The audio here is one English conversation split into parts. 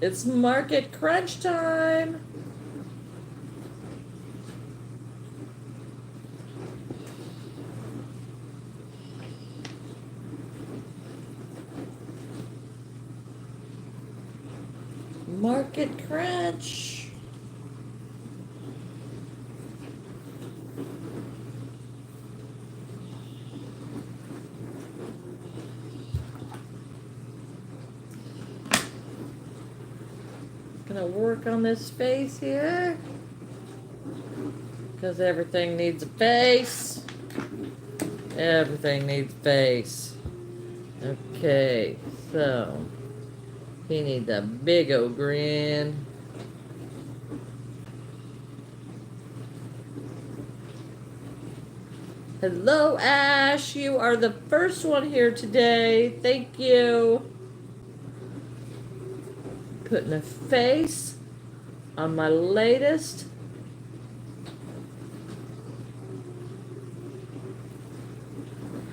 It's market crunch time. Market crunch. Gonna work on this face here because everything needs a face. Everything needs a face. Okay, so he needs a big old grin. Hello, Ash. You are the first one here today. Thank you. Putting a face on my latest.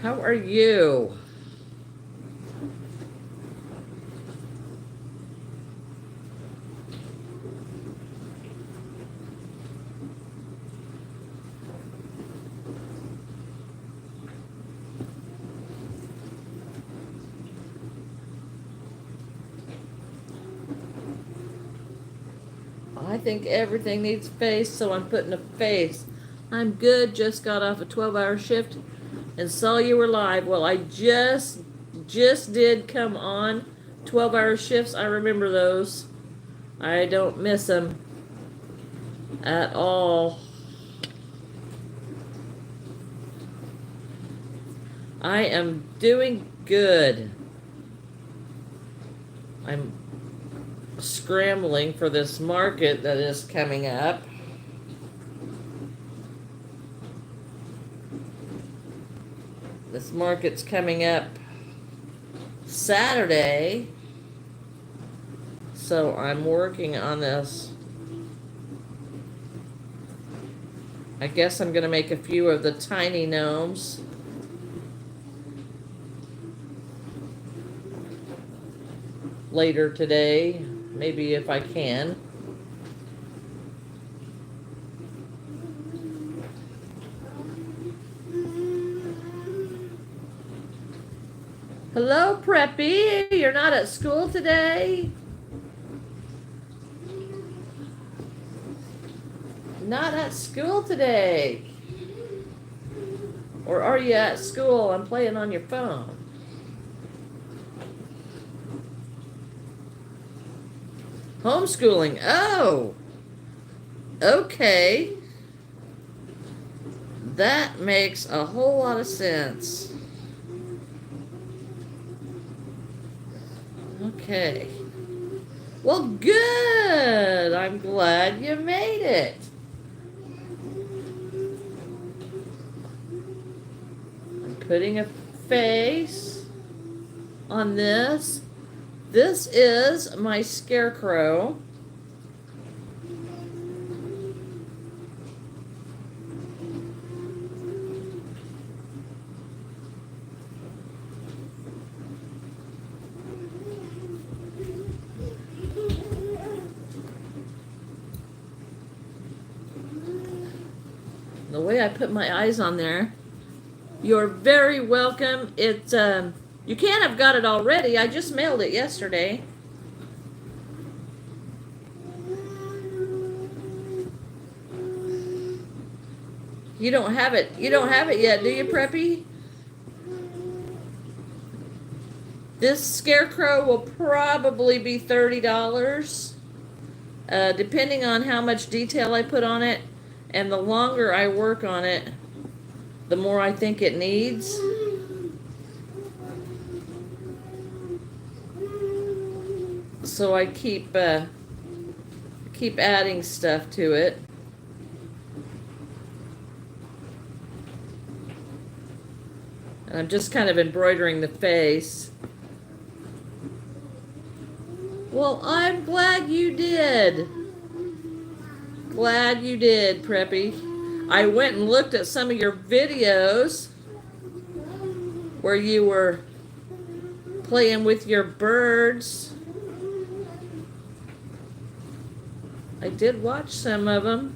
How are you? I think everything needs face, so I'm putting a face. I'm good, just got off a 12-hour shift and saw you were live. Well, I just did come on 12-hour shifts. I remember those. I don't miss them at all. I am doing good. I'm scrambling for this market that is coming up. This market's coming up Saturday, so I'm working on this. I guess I'm gonna make a few of the tiny gnomes. Later today, maybe if I can. Hello, Preppy. You're not at school today? Not at school today. Or are you at school and playing on your phone? Homeschooling. Oh, okay. That makes a whole lot of sense. Okay. Well, good. I'm glad you made it. I'm putting a face on this. This is my scarecrow. The way I put my eyes on there. You're very welcome. It's you can't have got it already. I just mailed it yesterday. You don't have it. You don't have it yet, do you, Preppy? This scarecrow will probably be $30. Depending on how much detail I put on it, and the longer I work on it, the more I think it needs. So I keep adding stuff to it. And I'm just kind of embroidering the face. Well, I'm glad you did. Glad you did, Preppy. I went and looked at some of your videos where you were playing with your birds. I did watch some of them.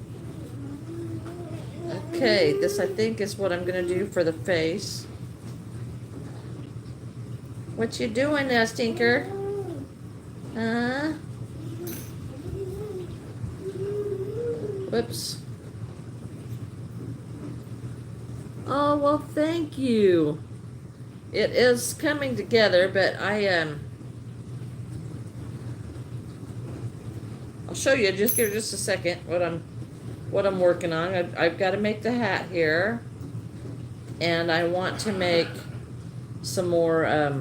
Okay, this I think is what I'm gonna do for the face. What you doing now, Stinker? Huh? Whoops. Oh, well, thank you. It is coming together, but I'll show you. Just give just a second what I'm working on. I've got to make the hat here, and I want to make some more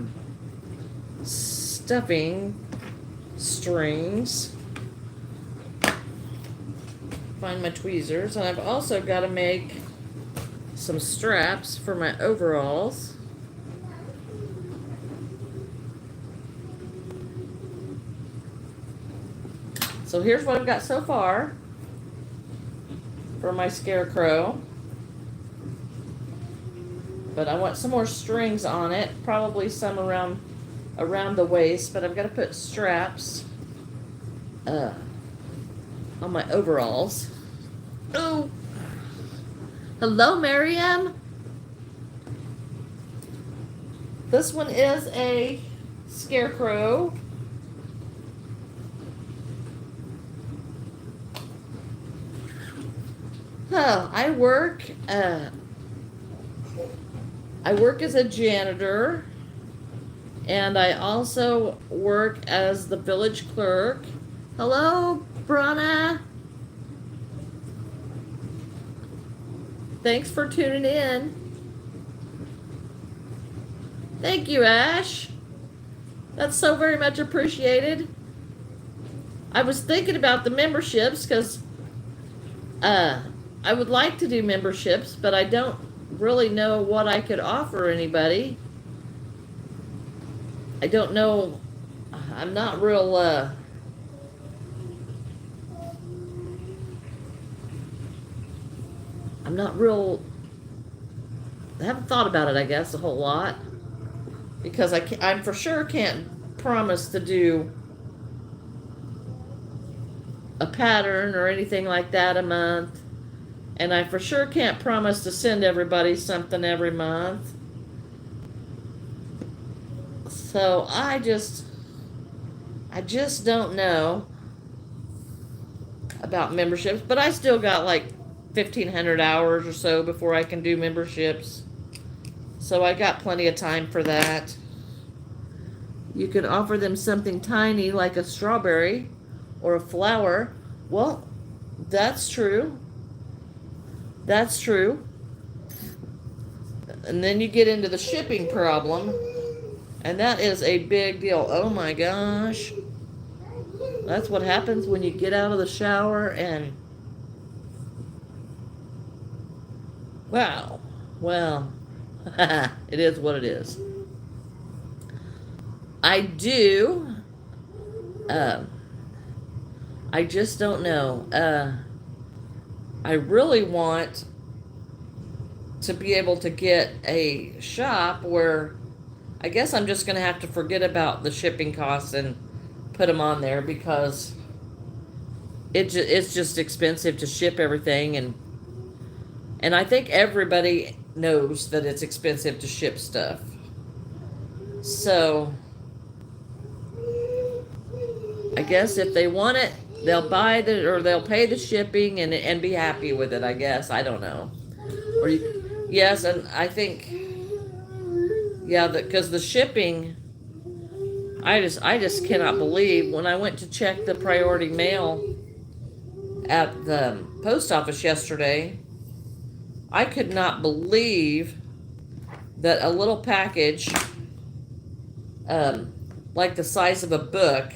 stuffing strings. Find my tweezers, and I've also got to make some straps for my overalls. So here's what I've got so far for my scarecrow. But I want some more strings on it, probably some around the waist, but I've got to put straps on my overalls. Oh, hello, Miriam. This one is a scarecrow. Oh, I work as a janitor, and I also work as the village clerk. Hello, Brana. Thanks for tuning in. Thank you, Ash. That's so very much appreciated. I was thinking about the memberships because I would like to do memberships, but I don't really know what I could offer anybody. I don't know. I'm not real I haven't thought about it, I guess, a whole lot, because I'm for sure can't promise to do a pattern or anything like that a month, and I for sure can't promise to send everybody something every month. So I just don't know about memberships, but I still got like 1,500 hours or so before I can do memberships. So I got plenty of time for that. You could offer them something tiny like a strawberry or a flower. Well, that's true. That's true. And then you get into the shipping problem, and that is a big deal. Oh my gosh. That's what happens when you get out of the shower and... Wow. Well, it is what it is. I do. I just don't know. I really want to be able to get a shop where I guess I'm just going to have to forget about the shipping costs and put them on there, because it's just expensive to ship everything, and I think everybody knows that it's expensive to ship stuff. So I guess if they want it, they'll buy it, or they'll pay the shipping and be happy with it, I guess. I don't know. Yes, and I think, yeah, because the shipping, I just cannot believe, when I went to check the priority mail at the post office yesterday, I could not believe that a little package, like the size of a book,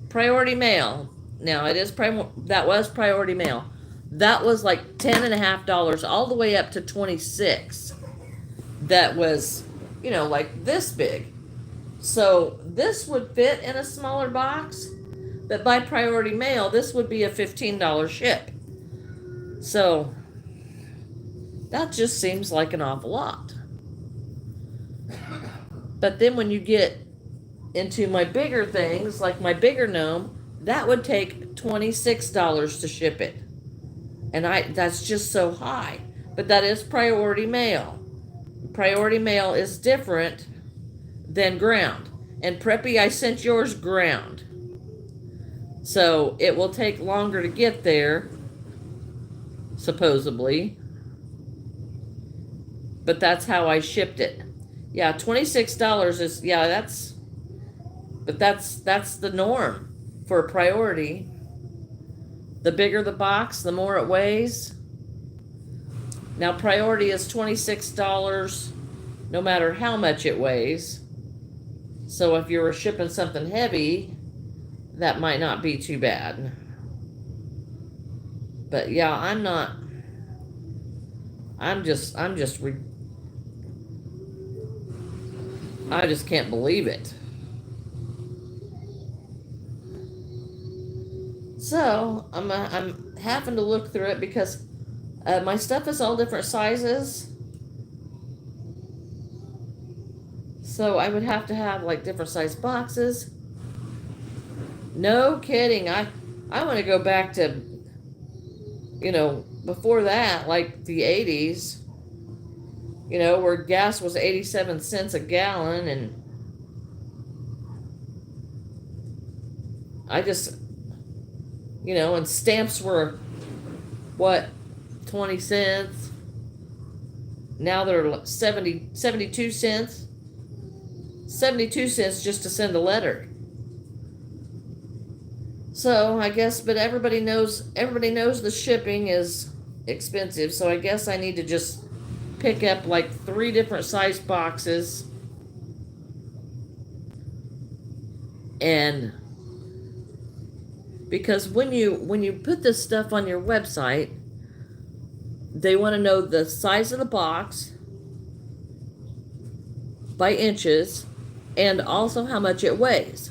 priority mail. Now that was priority mail. That was like $10.50 all the way up to $26. That was, like this big. So this would fit in a smaller box, but by priority mail, this would be a $15 ship. So that just seems like an awful lot. But then when you get into my bigger things, like my bigger gnome, that would take $26 to ship it. And that's just so high. But that is priority mail. Priority mail is different than ground. And Preppy, I sent yours ground. So it will take longer to get there, supposedly. But that's how I shipped it. Yeah, $26 is, yeah, that's the norm for a priority. The bigger the box, the more it weighs. Now priority is $26 no matter how much it weighs. So if you were shipping something heavy, that might not be too bad. But yeah, I just can't believe it. So I'm having to look through it because my stuff is all different sizes. So I would have to have like different size boxes. No kidding. I want to go back to, before that, like the 80s, where gas was 87 cents a gallon. And I just, and stamps were, what, 20 cents? Now they're 72 cents. 72 cents just to send a letter. So I guess, but everybody knows the shipping is expensive. So I guess I need to just pick up like 3 different size boxes. And because when you put this stuff on your website, they want to know the size of the box by inches and also how much it weighs.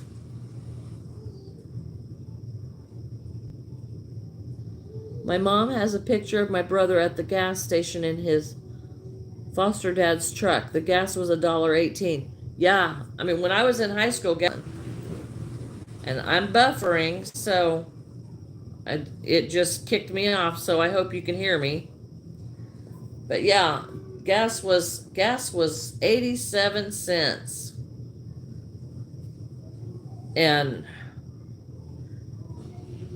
My mom has a picture of my brother at the gas station in his foster dad's truck. The gas was $1.18. Yeah, I mean, when I was in high school, and I'm buffering, so it just kicked me off, so I hope you can hear me. But yeah, gas was 87 cents. And,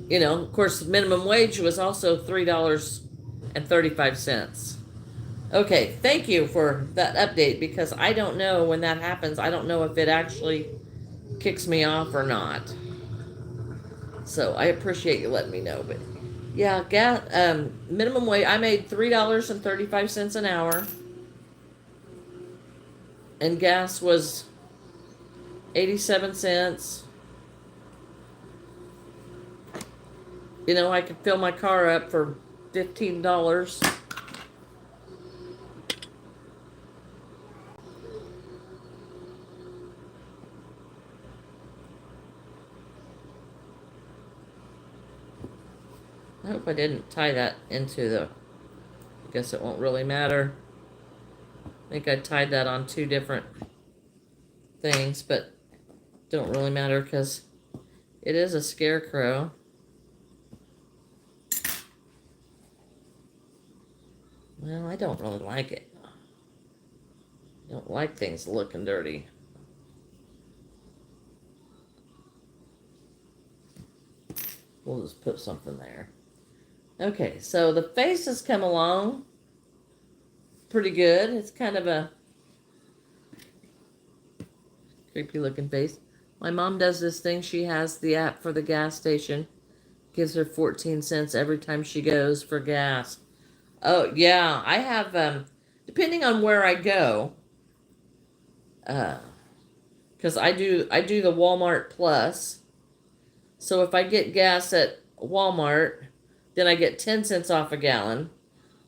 of course, minimum wage was also $3.35. Okay, thank you for that update, because I don't know when that happens. I don't know if it actually kicks me off or not. So I appreciate you letting me know. But yeah, minimum wage, I made $3.35 an hour. And gas was 87 cents. I could fill my car up for $15. I hope I didn't tie that into I guess it won't really matter. I think I tied that on 2 different things, but don't really matter because it is a scarecrow. Well, I don't really like it. I don't like things looking dirty. We'll just put something there. Okay, so the face has come along pretty good. It's kind of a creepy looking face. My mom does this thing. She has the app for the gas station. Gives her 14 cents every time she goes for gas. Oh, yeah, I have, depending on where I go, because I do the Walmart Plus. So if I get gas at Walmart, then I get 10 cents off a gallon.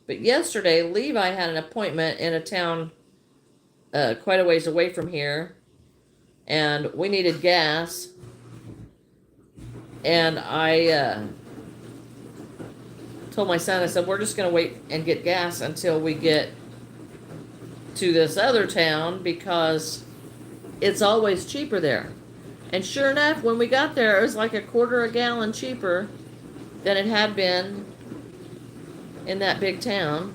But yesterday, Levi had an appointment in a town quite a ways away from here, and we needed gas. And I told my son, I said, we're just going to wait and get gas until we get to this other town because it's always cheaper there. And sure enough, when we got there, it was like a quarter a gallon cheaper than it had been in that big town.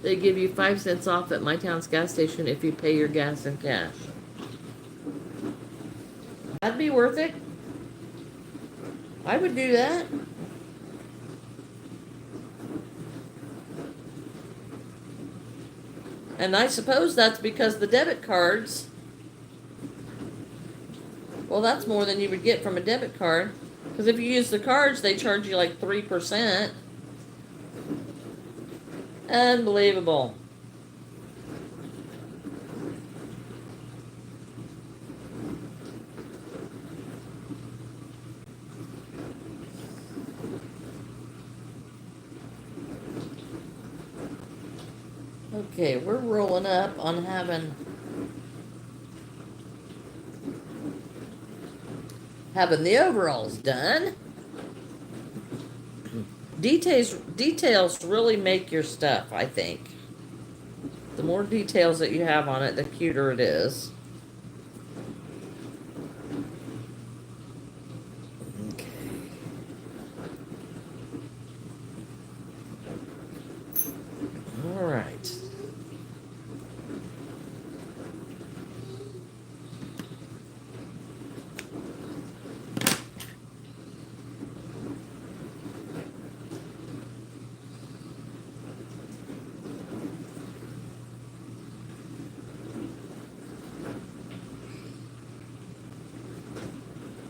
They give you 5 cents off at my town's gas station if you pay your gas in cash. That'd be worth it. I would do that. And I suppose that's because the debit cards, well, that's more than you would get from a debit card. Because if you use the cards, they charge you like 3%. Unbelievable. Okay, we're rolling up on having the overalls done. Details really make your stuff, I think. The more details that you have on it, the cuter it is. Okay. All right.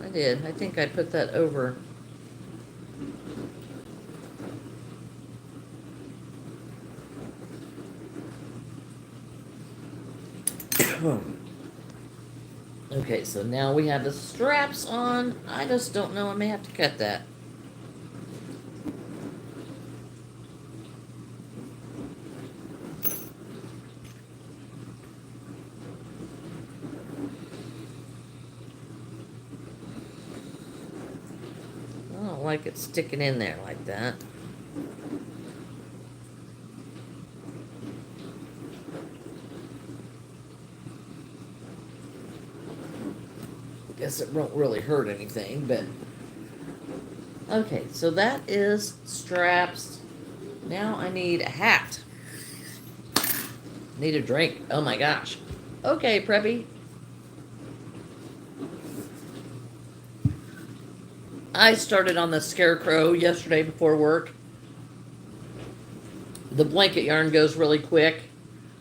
I did. I think I put that over. Okay, so now we have the straps on. I just don't know. I may have to cut that. I don't like it sticking in there like that. Guess it won't really hurt anything, but okay, so that is straps. Now I need a hat. Need a drink. Oh my gosh. Okay, Preppy. I started on the Scarecrow yesterday before work. The blanket yarn goes really quick,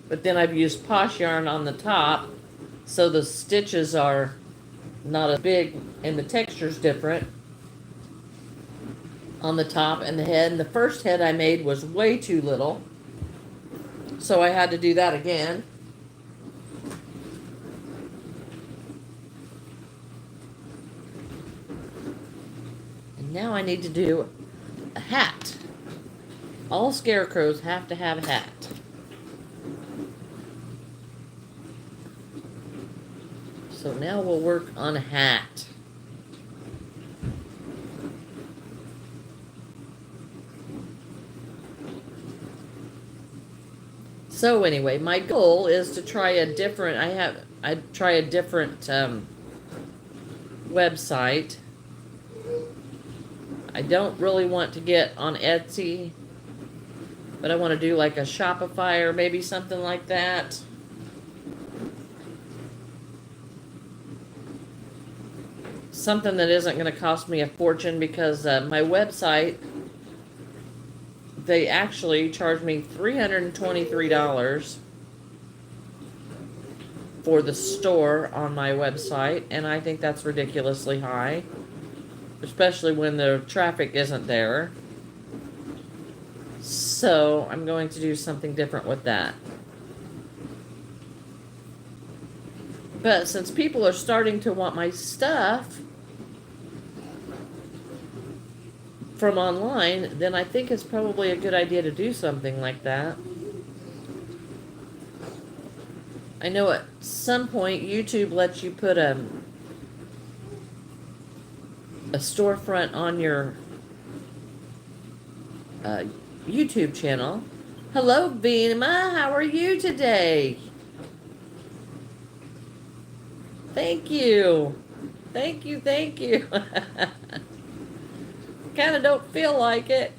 but then I've used Posh yarn on the top, so the stitches are not as big and the texture's different on the top and the head. And the first head I made was way too little, so I had to do that again. And now I need to do a hat. All scarecrows have to have a hat. So now we'll work on a hat. So anyway, my goal is to try a different, I'd try a different website. I don't really want to get on Etsy, but I want to do like a Shopify or maybe something like that. Something that isn't going to cost me a fortune, because my website, they actually charge me $323 for the store on my website, and I think that's ridiculously high, especially when the traffic isn't there. So I'm going to do something different with that. But since people are starting to want my stuff from online, then I think it's probably a good idea to do something like that. I know at some point YouTube lets you put a storefront on your uh, YouTube channel. Hello, Vima. How are you today? Thank you. Thank you, thank you. Kind of don't feel like it.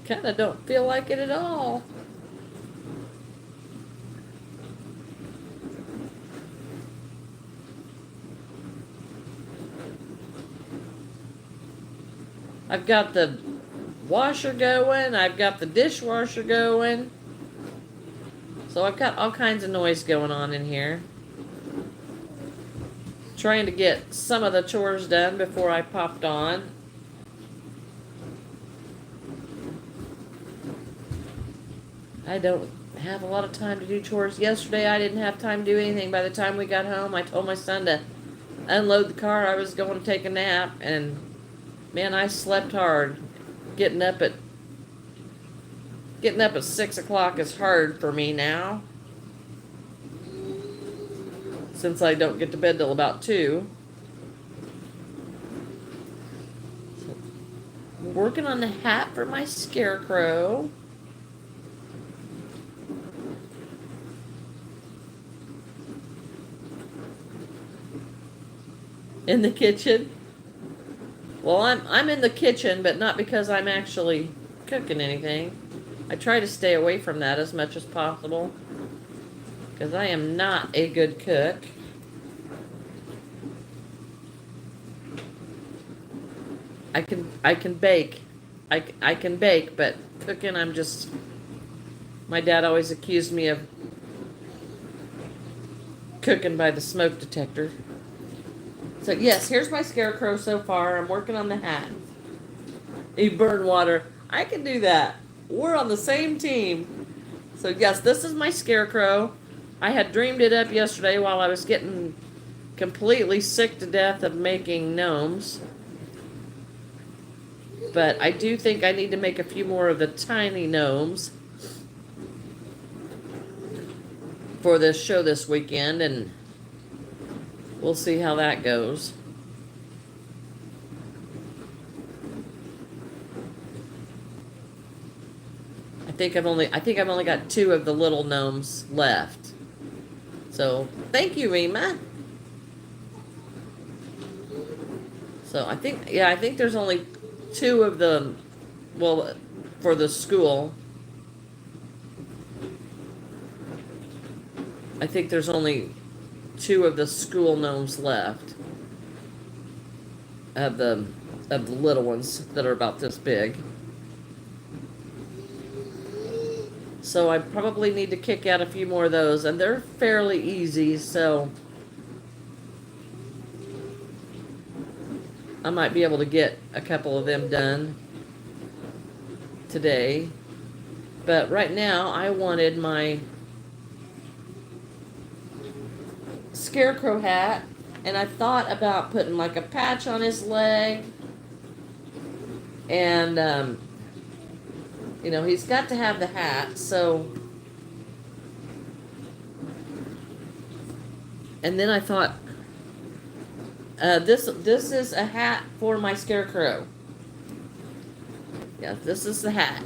Kind of don't feel like it at all. I've got the washer going. I've got the dishwasher going. So I've got all kinds of noise going on in here. Trying to get some of the chores done before I popped on. I don't have a lot of time to do chores. Yesterday I didn't have time to do anything. By the time we got home, I told my son to unload the car. I was going to take a nap, and man, I slept hard. Getting up at 6 o'clock is hard for me now, since I don't get to bed till about 2. So, working on the hat for my scarecrow. In the kitchen. Well, I'm in the kitchen, but not because I'm actually cooking anything. I try to stay away from that as much as possible, because I am not a good cook. I can bake. I can bake, but cooking, I'm just. My dad always accused me of cooking by the smoke detector. So yes, here's my scarecrow so far. I'm working on the hat. You burn water. I can do that. We're on the same team. So yes, this is my scarecrow. I had dreamed it up yesterday while I was getting completely sick to death of making gnomes. But I do think I need to make a few more of the tiny gnomes for this show this weekend, and we'll see how that goes. I think I've only got 2 of the little gnomes left. So thank you, Rima. So I think there's only 2 of the, well, for the school. I think there's only 2 of the school gnomes left. Of the little ones that are about this big. So I probably need to kick out a few more of those, and they're fairly easy, so I might be able to get a couple of them done today. But right now, I wanted my scarecrow hat, and I thought about putting like a patch on his leg, and you know, he's got to have the hat, so. And then I thought, this is a hat for my scarecrow. Yeah, this is the hat.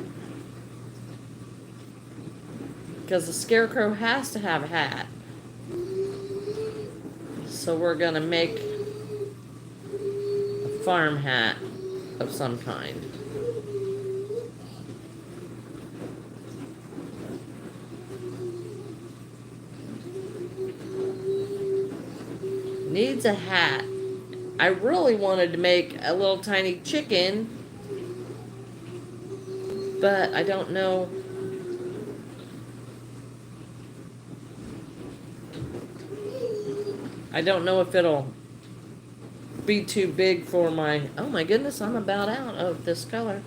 Because the scarecrow has to have a hat. So we're gonna make a farm hat of some kind. Needs a hat. I really wanted to make a little tiny chicken, but I don't know. I don't know if it'll be too big for my. Oh my goodness, I'm about out of this color.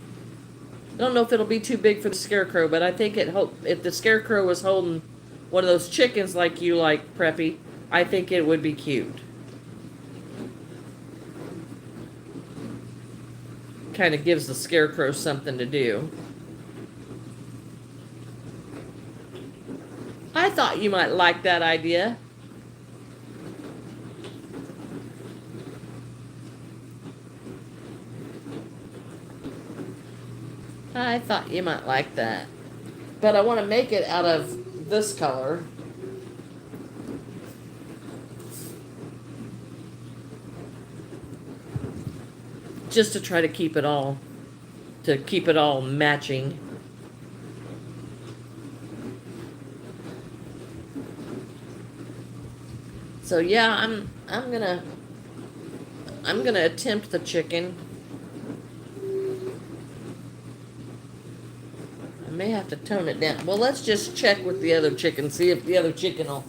I don't know if it'll be too big for the scarecrow, but I think if the scarecrow was holding one of those chickens like you like, Preppy, I think it would be cute. Kind of gives the scarecrow something to do. I thought you might like that idea. I thought you might like that. But I want to make it out of this color. Just to try to keep it all matching. So yeah, I'm gonna attempt the chicken. I may have to tone it down. Well, let's just check with the other chicken, see if the other chicken will.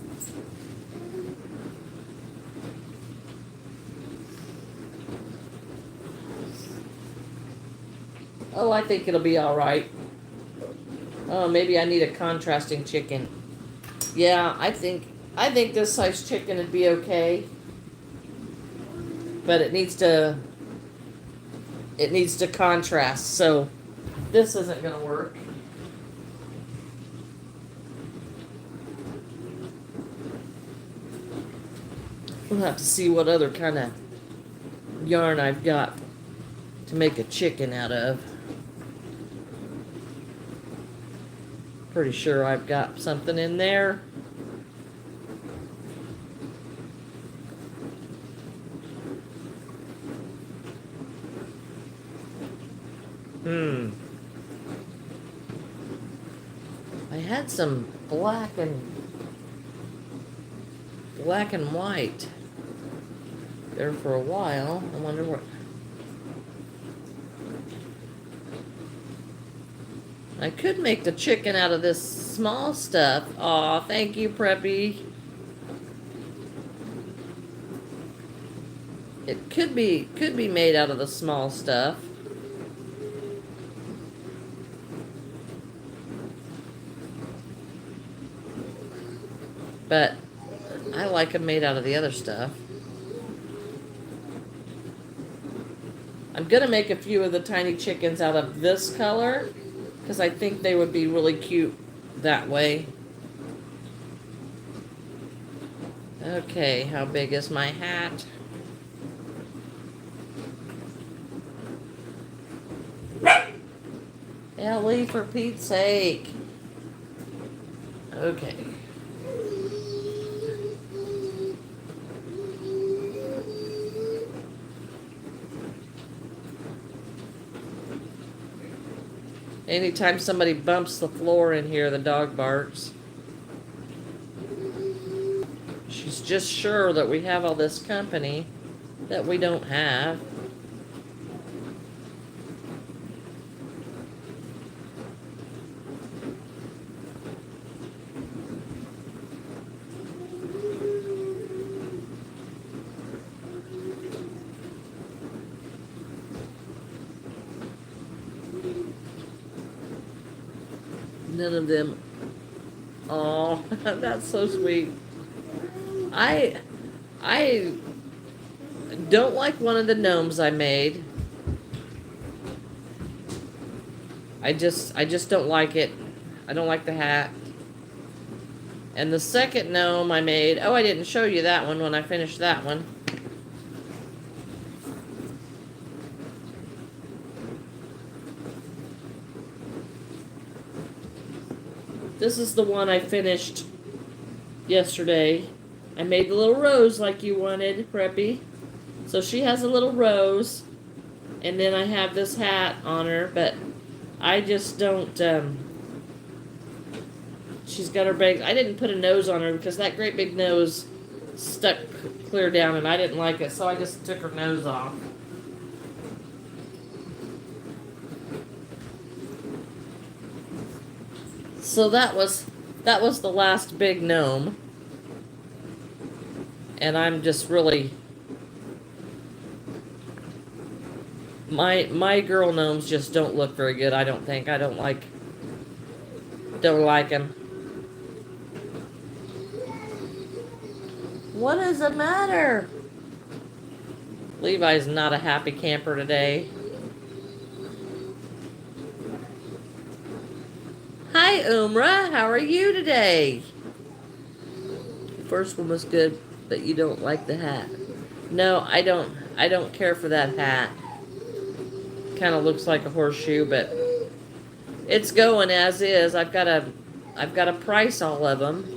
Oh, I think it'll be all right. Oh, maybe I need a contrasting chicken. Yeah, I think this size chicken would be okay. But it needs to contrast, so this isn't gonna work. We'll have to see what other kind of yarn I've got to make a chicken out of. Pretty sure I've got something in there. I had some black and white there for a while. I wonder what. I could make the chicken out of this small stuff. Aw, thank you, Preppy. It could be made out of the small stuff. But I like them made out of the other stuff. I'm gonna make a few of the tiny chickens out of this color because I think they would be really cute that way. Okay, how big is my hat? Ellie, for Pete's sake. Okay. Anytime somebody bumps the floor in here, the dog barks. She's just sure that we have all this company that we don't have. None of them. Oh, that's so sweet. I don't like one of the gnomes I made. I just don't like it. I don't like the hat. And the second gnome I made, oh, I didn't show you that one when I finished that one. This is the one I finished yesterday. I made the little rose like you wanted, Preppy. So she has a little rose. And then I have this hat on her, but I just don't, she's got her big, I didn't put a nose on her because that great big nose stuck clear down and I didn't like it, so I just took her nose off. So that was the last big gnome. And I'm just really, my girl gnomes just don't look very good, I don't think. I don't like them. What is the matter? Levi's not a happy camper today. Hi, Umrah. How are you today? The first one was good, but you don't like the hat. No, I don't care for that hat. Kind of looks like a horseshoe, but It's going as is. I've got to price all of them.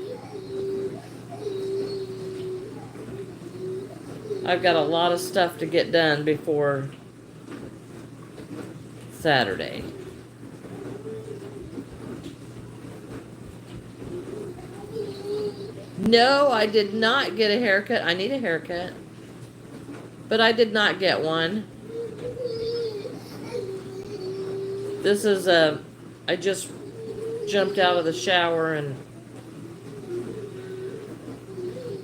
I've got a lot of stuff to get done before Saturday. No, I did not get a haircut. I need a haircut, but I did not get one. This is I just jumped out of the shower and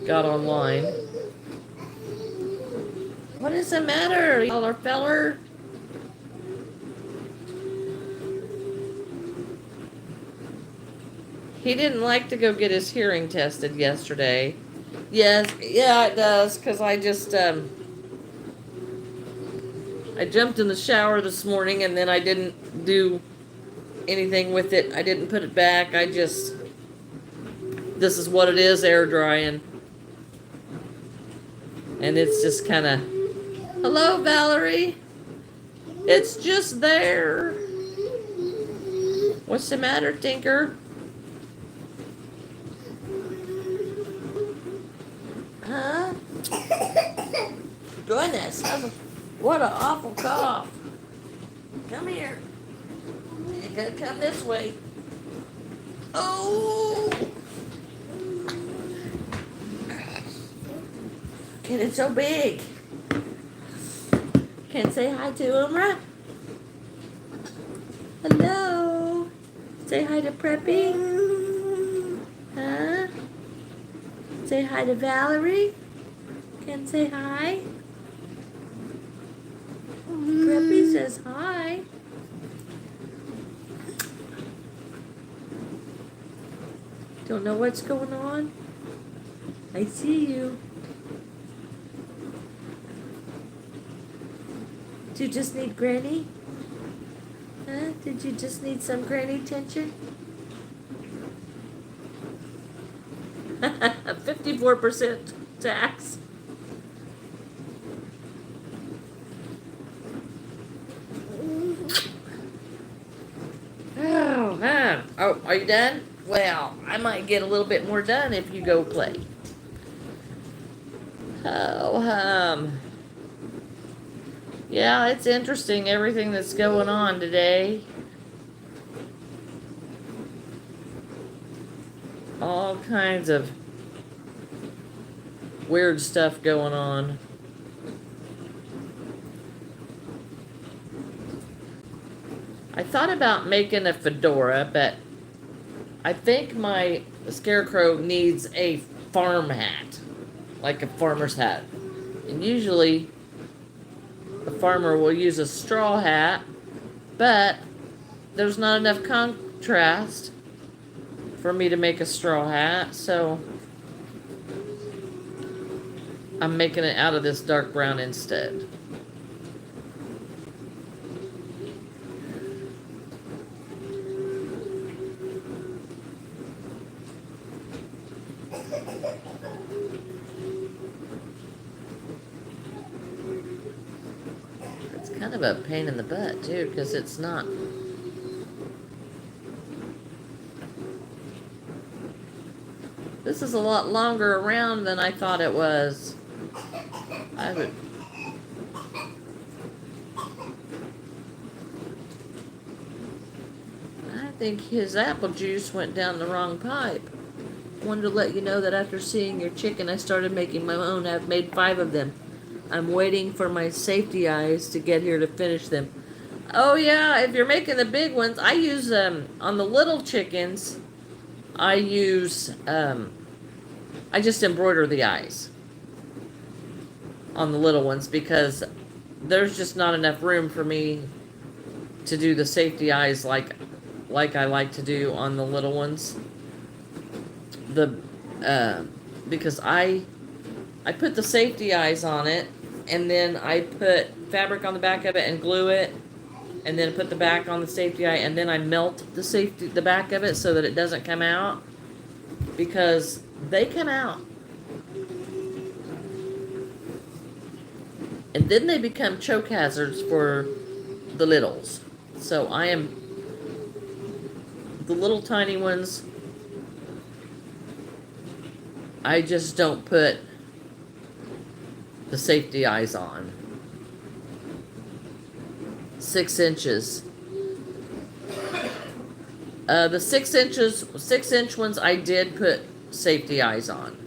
got online. What is the matter, y'all feller? He didn't like to go get his hearing tested yesterday. Yes, yeah, it does, because I just, I jumped in the shower this morning and then I didn't do anything with it. I didn't put it back. This is what it is, air drying. And it's just kind of, hello, Valerie. It's just there. What's the matter, Tinker? Huh? Goodness, what an awful cough. Come here. You gotta come this way. Oh! And it's so big. Can't say hi to him, right? Hello. Say hi to Preppy. Huh? Say hi to Valerie. Can say hi. Preppy says hi. Don't know what's going on? I see you. Did you just need Granny? Huh? Did you just need some Granny attention? 54% tax. Oh, are you done? Well, I might get a little bit more done if you go play. Oh, yeah, it's interesting, everything that's going on today. All kinds of weird stuff going on. I thought about making a fedora, but I think my scarecrow needs a farm hat, like a farmer's hat. And usually the farmer will use a straw hat, but there's not enough contrast for me to make a straw hat, so I'm making it out of this dark brown instead. It's kind of a pain in the butt too, because it's not. This is a lot longer around than I thought it was. I think his apple juice went down the wrong pipe. Wanted to let you know that after seeing your chicken, I started making my own. I've made 5 of them. I'm waiting for my safety eyes to get here to finish them. Oh yeah, if you're making the big ones, I use on the little chickens. I just embroider the eyes on the little ones because there's just not enough room for me to do the safety eyes like I like to do on the little ones. Because I put the safety eyes on it, and then I put fabric on the back of it and glue it, and then put the back on the safety eye, and then I melt the back of it so that it doesn't come out, because they come out. And then they become choke hazards for the littles. So I am the little tiny ones, I just don't put the safety eyes on. 6 inches. The 6-inch ones, I did put safety eyes on.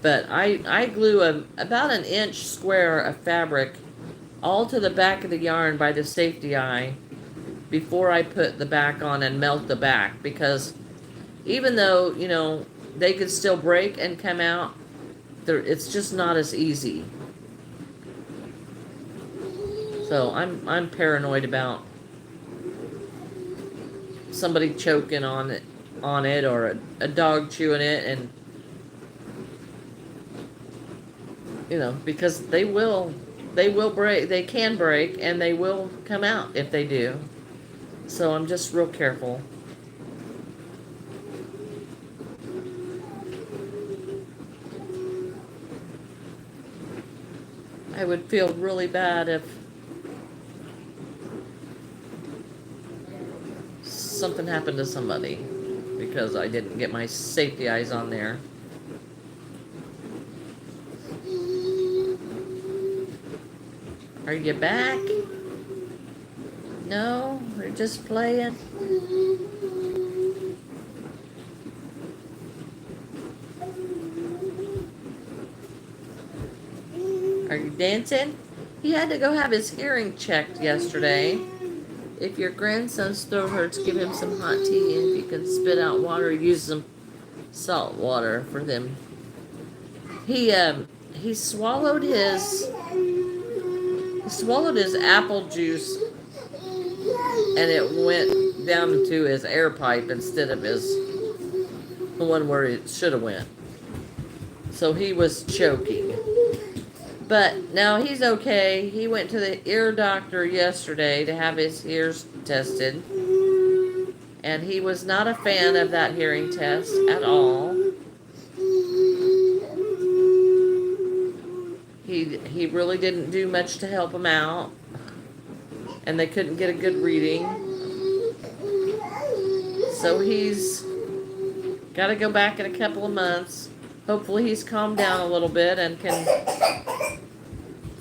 But I glue about an inch square of fabric all to the back of the yarn by the safety eye before I put the back on and melt the back, because even though, you know, they could still break and come out, it's just not as easy. So I'm paranoid about somebody choking on it or a dog chewing it, and you know, because they will break, they can break, and they will come out if they do. So I'm just real careful. I would feel really bad if something happened to somebody because I didn't get my safety eyes on there. Are you back? No? We're just playing? Are you dancing? He had to go have his hearing checked yesterday. If your grandson's throat hurts, give him some hot tea, and if you can spit out water, use some salt water for them. He swallowed his apple juice, and it went down to his air pipe instead of the one where it should have went. So he was choking. But now he's okay. He went to the ear doctor yesterday to have his ears tested. And he was not a fan of that hearing test at all. He really didn't do much to help him out. And they couldn't get a good reading. So he's got to go back in a couple of months. Hopefully he's calmed down a little bit and can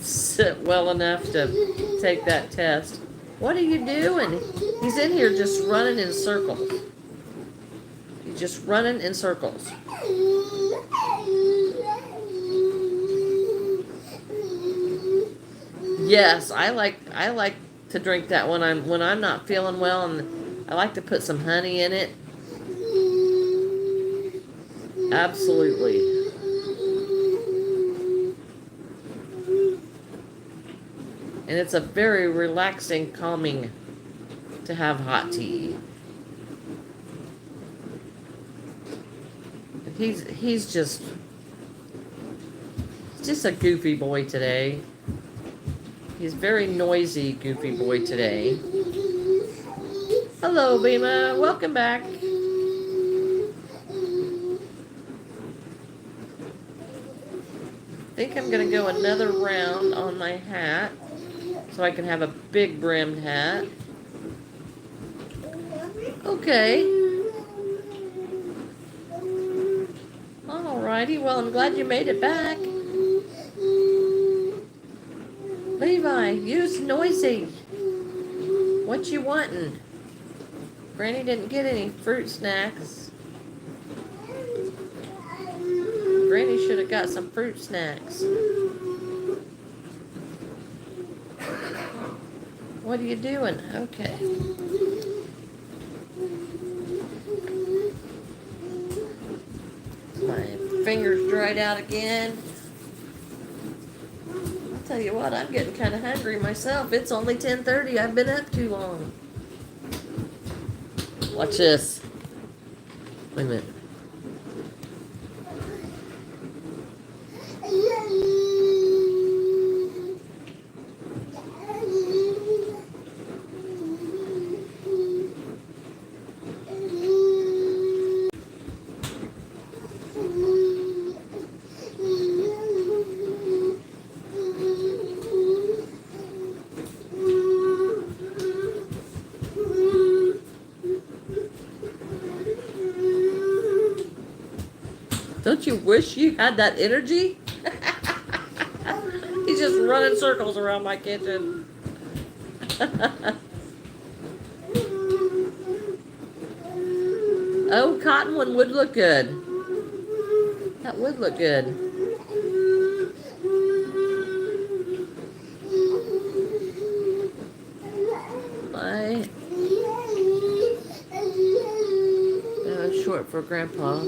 sit well enough to take that test. What are you doing? He's in here just running in circles. He's just running in circles. Yes, I like to drink that when I'm not feeling well, and I like to put some honey in it. Absolutely. And it's a very relaxing, calming to have hot tea. He's just a goofy boy today. He's very noisy, goofy boy today. Hello, Bima. Welcome back. I think I'm going to go another round on my hat so I can have a big brimmed hat. Okay. Alrighty. Well, I'm glad you made it back. Levi, use noisy. What you wantin'? Granny didn't get any fruit snacks. Granny should have got some fruit snacks. What are you doing? Okay. My fingers dried out again. I'll tell you what, I'm getting kind of hungry myself. It's only 10:30. I've been up too long. Watch this. Wait a minute. Don't you wish you had that energy? He's just running circles around my kitchen. Oh, cottonwood would look good. That would look good. My short for Grandpa.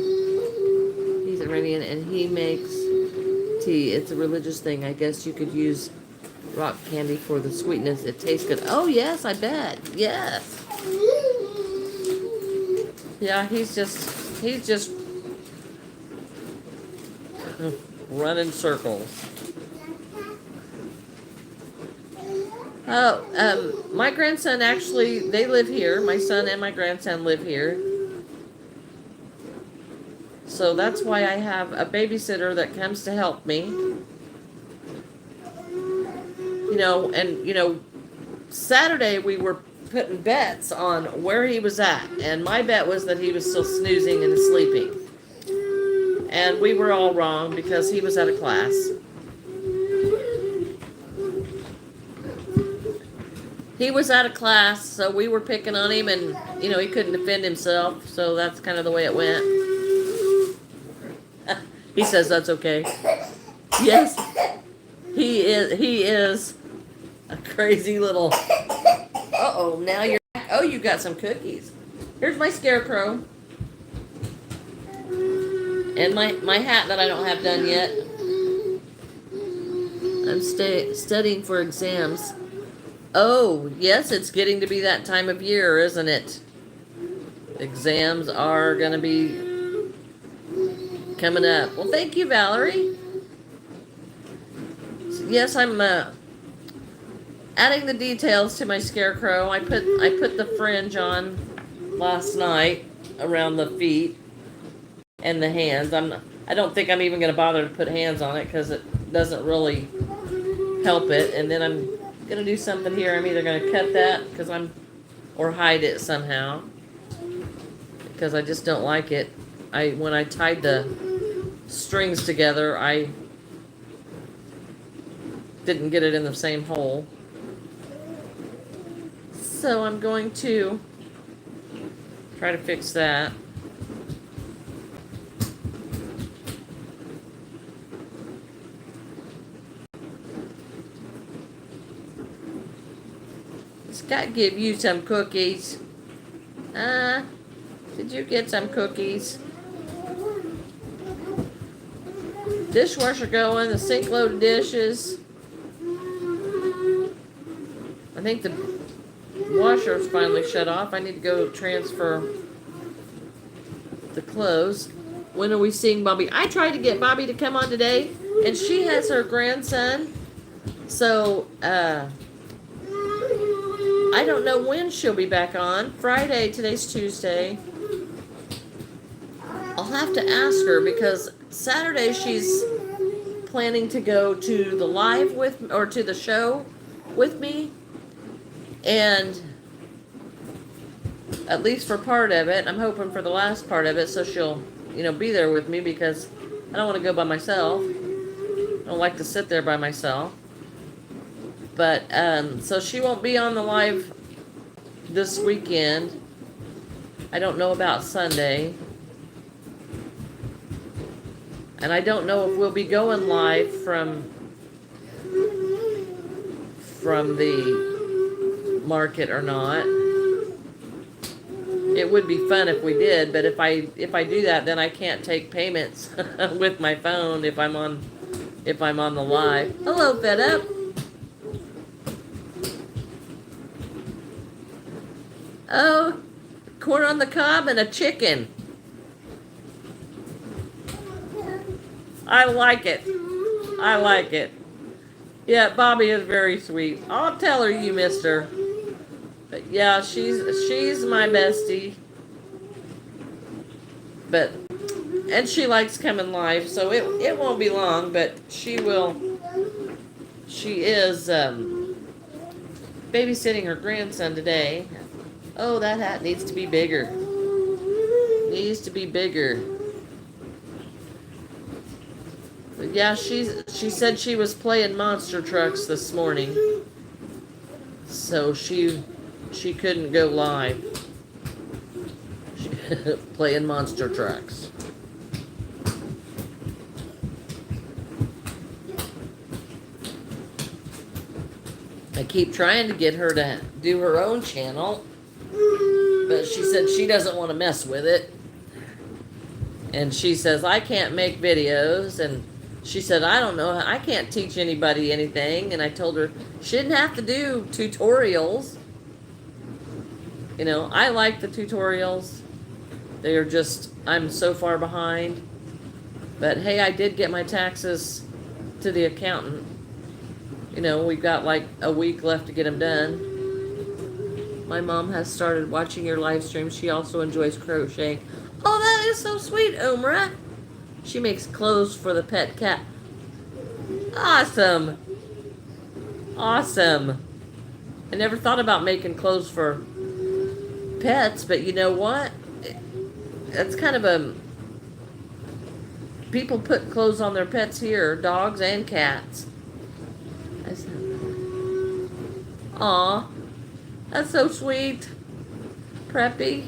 He's Iranian and he makes tea. It's a religious thing. I guess you could use rock candy for the sweetness. It tastes good. Oh yes, I bet. Yes. Yeah, he's just running circles. Oh, my grandson actually, they live here. My son and my grandson live here. So that's why I have a babysitter that comes to help me. Saturday we were putting bets on where he was at. And my bet was that he was still snoozing and sleeping. And we were all wrong because he was out of class. He was out of class, so we were picking on him, and he couldn't defend himself, so that's kind of the way it went. He says that's okay. Yes, he is a crazy little. Uh-oh, now you're. Oh, you got some cookies. Here's my scarecrow, and my hat that I don't have done yet. I'm studying for exams. Oh, yes, it's getting to be that time of year, isn't it? Exams are going to be coming up. Well, thank you, Valerie. Yes, I'm adding the details to my scarecrow. I put the fringe on last night around the feet and the hands. I don't think I'm even going to bother to put hands on it because it doesn't really help it. And then I'm gonna do something here. I'm either gonna cut that or hide it somehow because I just don't like it. When I tied the strings together, I didn't get it in the same hole. So I'm going to try to fix that. Scott give you some cookies. Did you get some cookies? Dishwasher going, the sink load of dishes. I think the washer's finally shut off. I need to go transfer the clothes. When are we seeing Bobby? I tried to get Bobby to come on today, and she has her grandson. So, I don't know when she'll be back on. Friday, today's Tuesday. I'll have to ask her because Saturday she's planning to go to the live or to the show with me. And at least for part of it, I'm hoping for the last part of it, so she'll, be there with me because I don't want to go by myself. I don't like to sit there by myself. But, so she won't be on the live this weekend. I don't know about Sunday. And I don't know if we'll be going live from the market or not. It would be fun if we did, but if I do that, then I can't take payments with my phone if I'm on the live. Hello, Fed Up. Oh, corn on the cob and a chicken. I like it. I like it. Yeah, Bobby is very sweet. I'll tell her you missed her. But yeah, she's my bestie. And she likes coming live, so it won't be long, but she will. She is babysitting her grandson today. Oh, that hat needs to be bigger. Needs to be bigger. Yeah, she said she was playing monster trucks this morning, so she couldn't go live. She, playing monster trucks. I keep trying to get her to do her own channel, but she said she doesn't want to mess with it. And she says, I can't make videos. And she said, I don't know, I can't teach anybody anything. And I told her she didn't have to do tutorials. You know, I like the tutorials. They are just, I'm so far behind. But hey, I did get my taxes to the accountant. You know, we've got like a week left to get them done. My mom has started watching your live stream. She also enjoys crocheting. Oh, that is so sweet, Omra. She makes clothes for the pet cat. Awesome. Awesome. I never thought about making clothes for pets, but you know what? That's kind of a... People put clothes on their pets here, dogs and cats. Aw, that's so sweet. Preppy.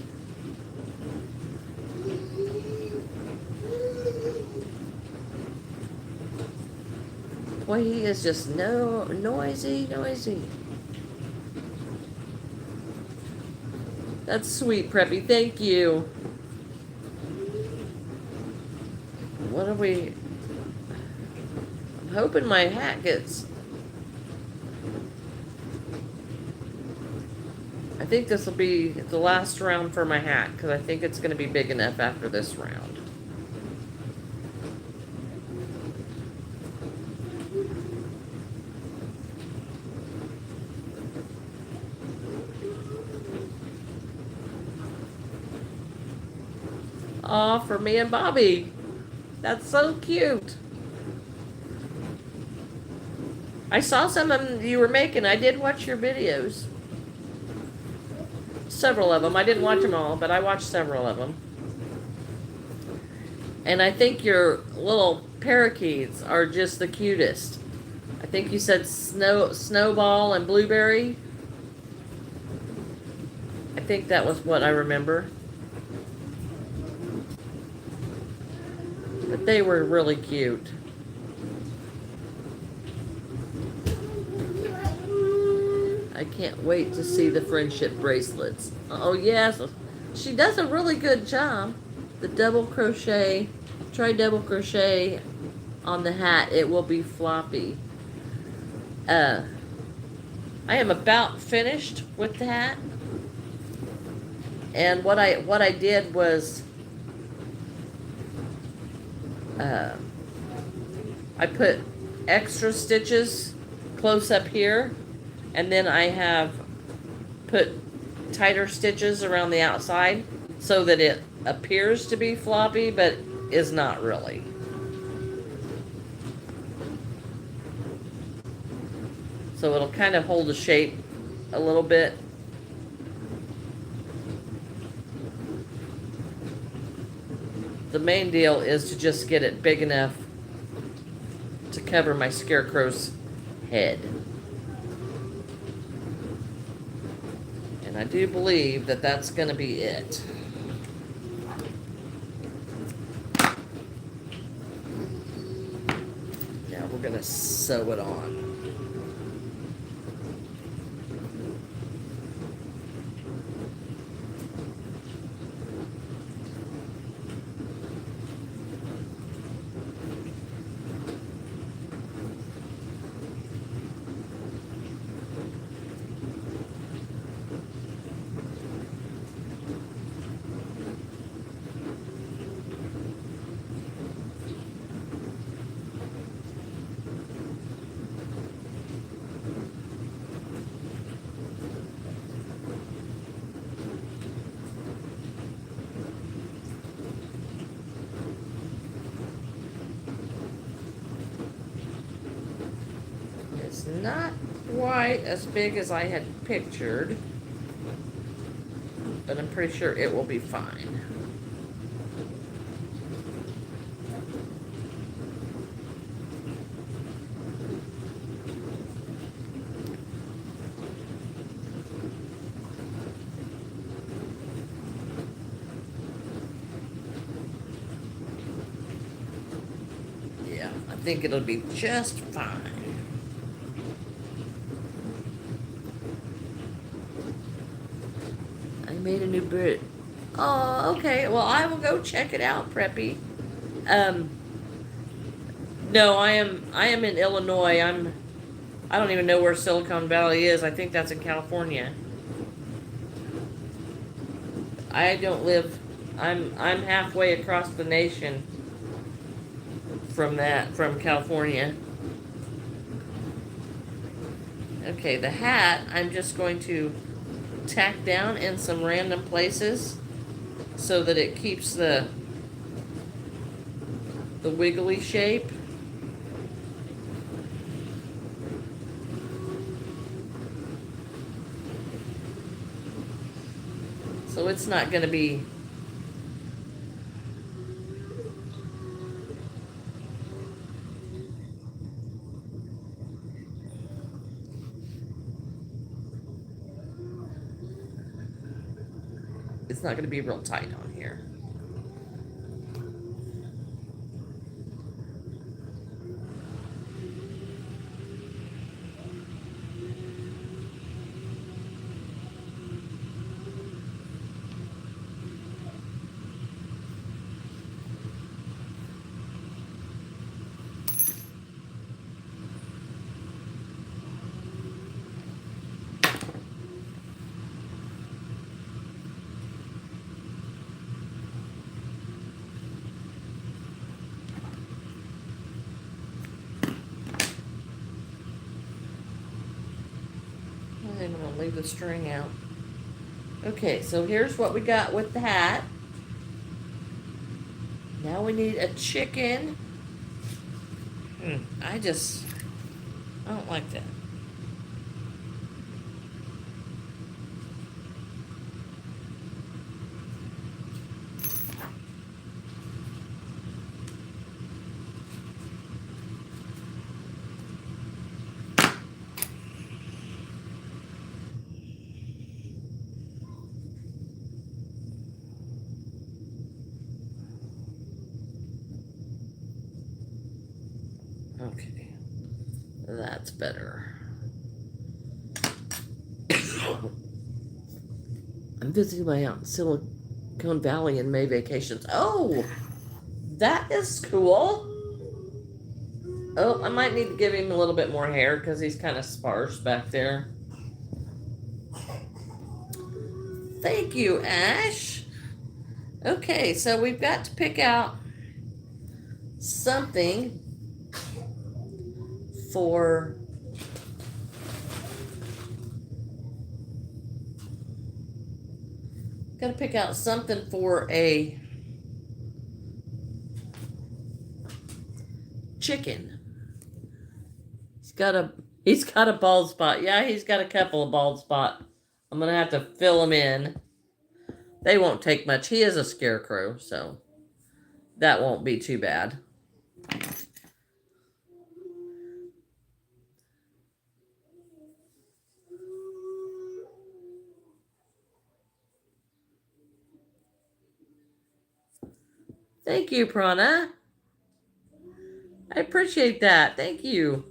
Boy, he is just noisy. That's sweet, Preppy. Thank you. What are we... I'm hoping my hat gets... I think this will be the last round for my hat, because I think it's going to be big enough after this round. Aw, for me and Bobby. That's so cute. I saw some of them you were making. I did watch your videos. Several of them. I didn't watch them all, but I watched several of them. And I think your little parakeets are just the cutest. I think you said Snowball and Blueberry. I think that was what I remember. But they were really cute. I can't wait to see the friendship bracelets. Oh yes, she does a really good job. The double crochet, try double crochet on the hat. It will be floppy. I am about finished with the hat. And what I did was I put extra stitches close up here, and then I have put tighter stitches around the outside so that it appears to be floppy but is not really. So it'll kind of hold the shape a little bit. The main deal is to just get it big enough to cover my scarecrow's head. And I do believe that that's going to be it. Now we're going to sew it on. Not quite as big as I had pictured, but I'm pretty sure it will be fine. think it'll be just fine. I made a new bird. Oh, okay. Well, I will go check it out, Preppy. Um, no, I am in Illinois. I don't even know where Silicon Valley is. I think that's in California. I don't live. I'm halfway across the nation from California. Okay, the hat I'm just going to tack down in some random places so that it keeps the wiggly shape. So it's not going to be it's not going to be real tight on here. I'm going to leave the string out. Okay, so here's what we got with the hat. Now we need a chicken. I don't like that. Okay, that's better. I'm visiting my aunt in Silicon Valley in May vacations. Oh, that is cool. Oh, I might need to give him a little bit more hair because he's kind of sparse back there. Thank you, Ash. Okay, so we've got to pick out something for got to pick out something for a chicken. He's got a bald spot. Yeah, he's got a couple of bald spots. I'm gonna have to fill them in. They won't take much. He is a scarecrow, so that won't be too bad. Thank you, Prana. I appreciate that. Thank you.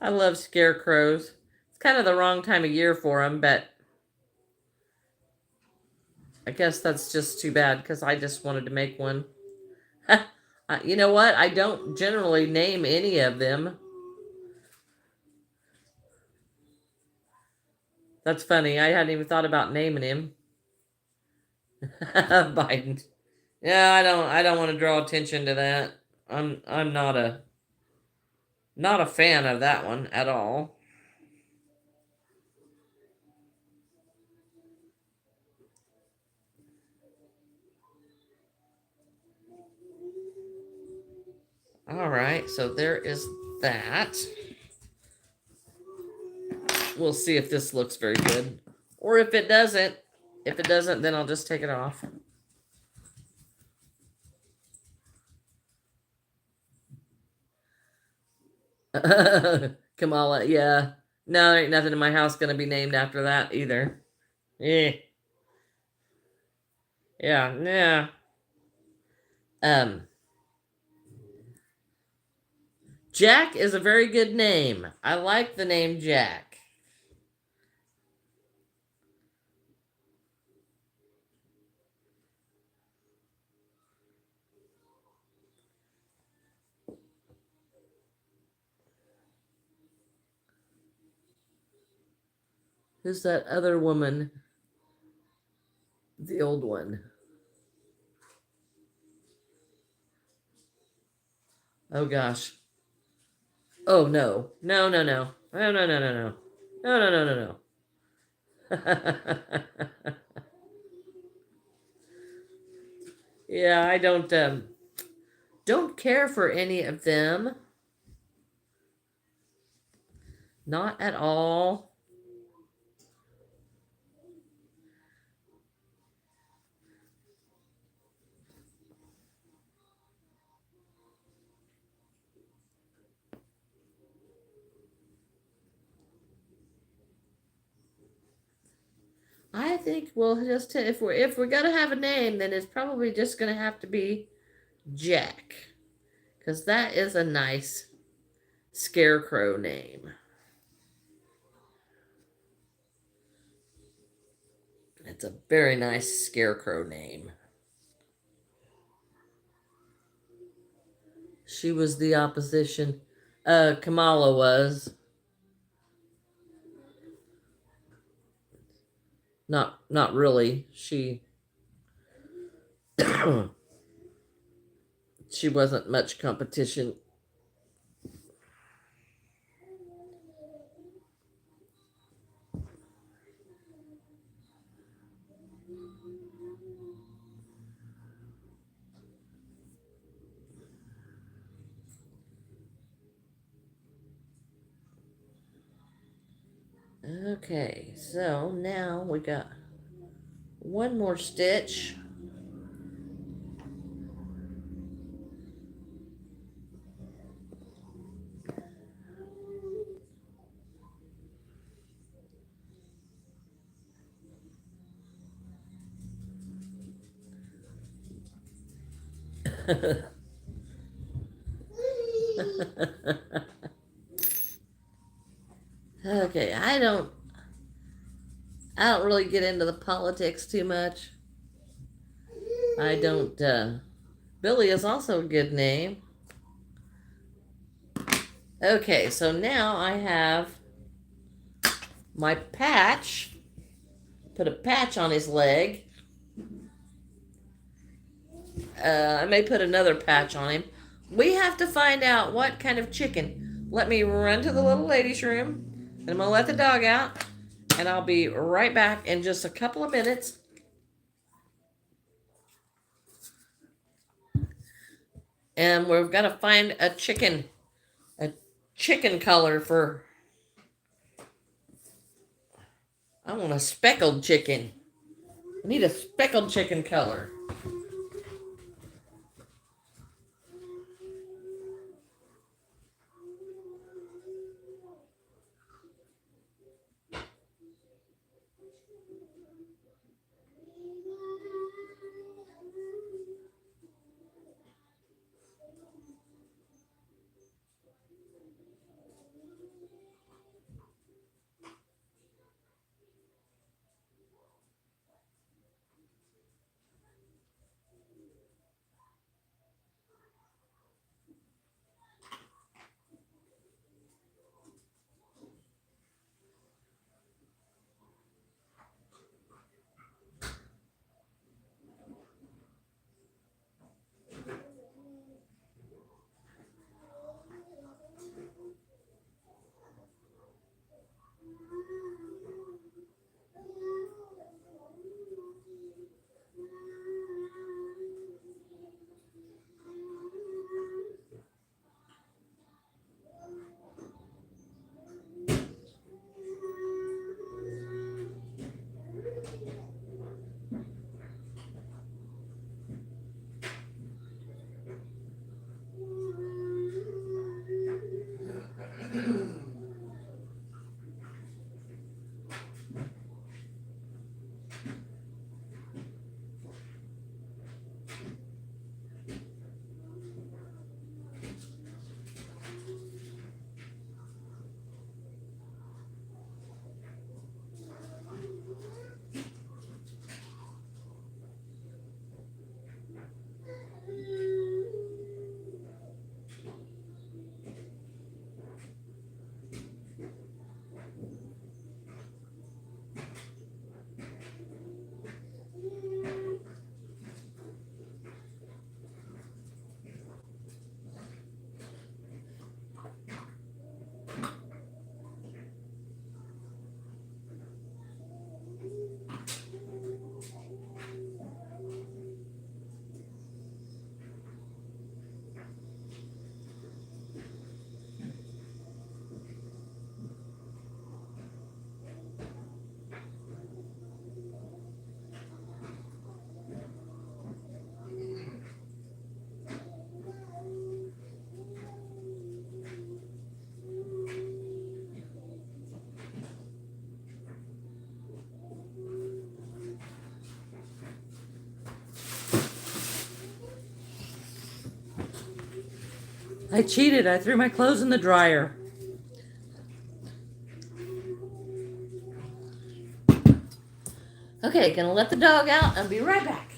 I love scarecrows. It's kind of the wrong time of year for them, but I guess that's just too bad because I just wanted to make one. You know what? I don't generally name any of them. That's funny. I hadn't even thought about naming him. Biden. Yeah, I don't want to draw attention to that. I'm not a fan of that one at all. All right, so there is that. We'll see if this looks very good. Or if it doesn't. If it doesn't, then I'll just take it off. Kamala, yeah. No, there ain't nothing in my house gonna be named after that either. Yeah. Yeah, yeah. Um, Jack is a very good name. I like the name Jack. Who's that other woman? The old one. Oh gosh. Oh no. No, no, no. No, no, no, no, no. No, no, no, no, no. Yeah, I don't care for any of them. Not at all. I think we'll just if we're gonna have a name, then it's probably just gonna have to be Jack, because that is a nice scarecrow name. It's a very nice scarecrow name. She was the opposition. Kamala was not really. She wasn't much competition. Okay, so now we got one more stitch. Okay, I don't really get into the politics too much. I don't Billy is also a good name. Okay, so now I have my patch. Put a patch on his leg. I may put another patch on him. We have to find out what kind of chicken. Let me run to the little lady's room, and I'm gonna let the dog out, and I'll be right back in just a couple of minutes. And we've got to find a chicken color for. I want a speckled chicken. I need a speckled chicken color. I cheated. I threw my clothes in the dryer. Okay, gonna let the dog out and be right back.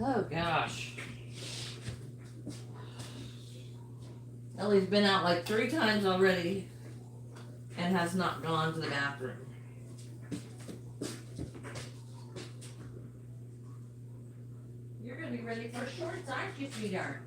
Oh gosh. Ellie's been out like 3 times already and has not gone to the bathroom. You're gonna be ready for shorts, aren't you, sweetheart?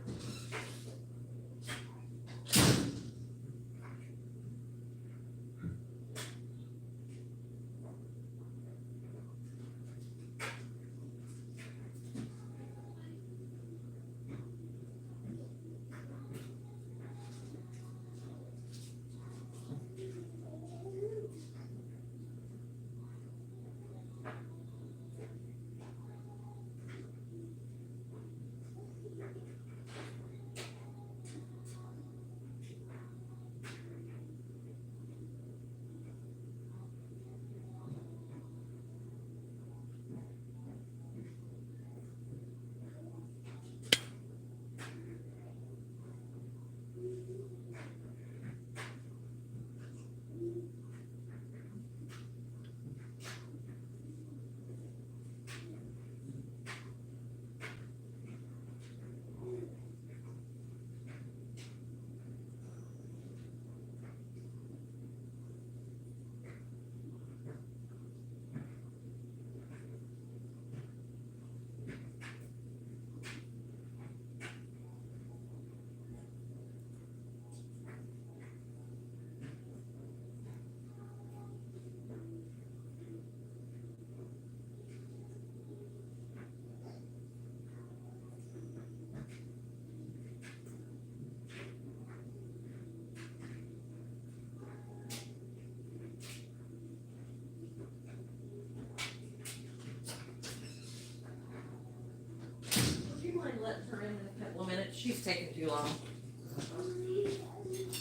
Do you mind letting her in a couple of minutes? She's taking too long.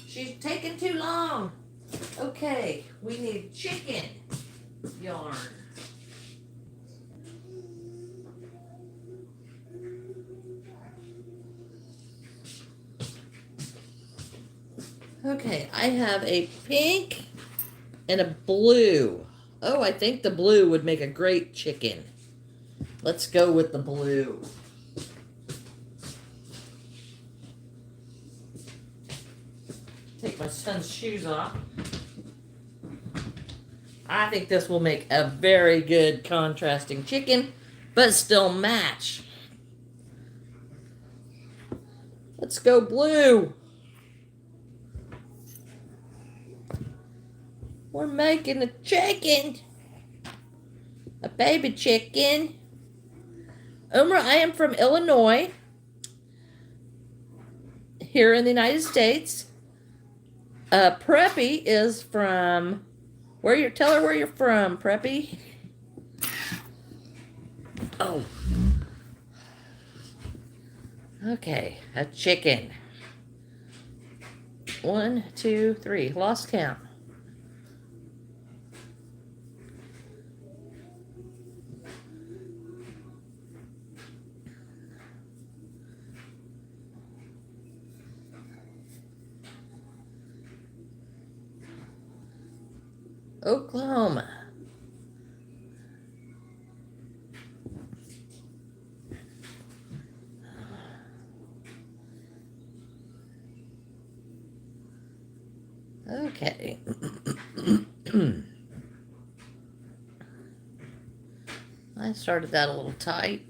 She's taking too long. Okay, we need chicken yarn. Okay, I have a pink and a blue. Oh, I think the blue would make a great chicken. Let's go with the blue. Take my son's shoes off. I think this will make a very good contrasting chicken, but still match. Let's go blue. We're making a chicken. A baby chicken. Umra, I am from Illinois, here in the United States. Preppy is from, tell her where you're from, Preppy. Oh. Okay, a chicken. 1, 2, 3, lost count. Oklahoma. Okay. I started that a little tight.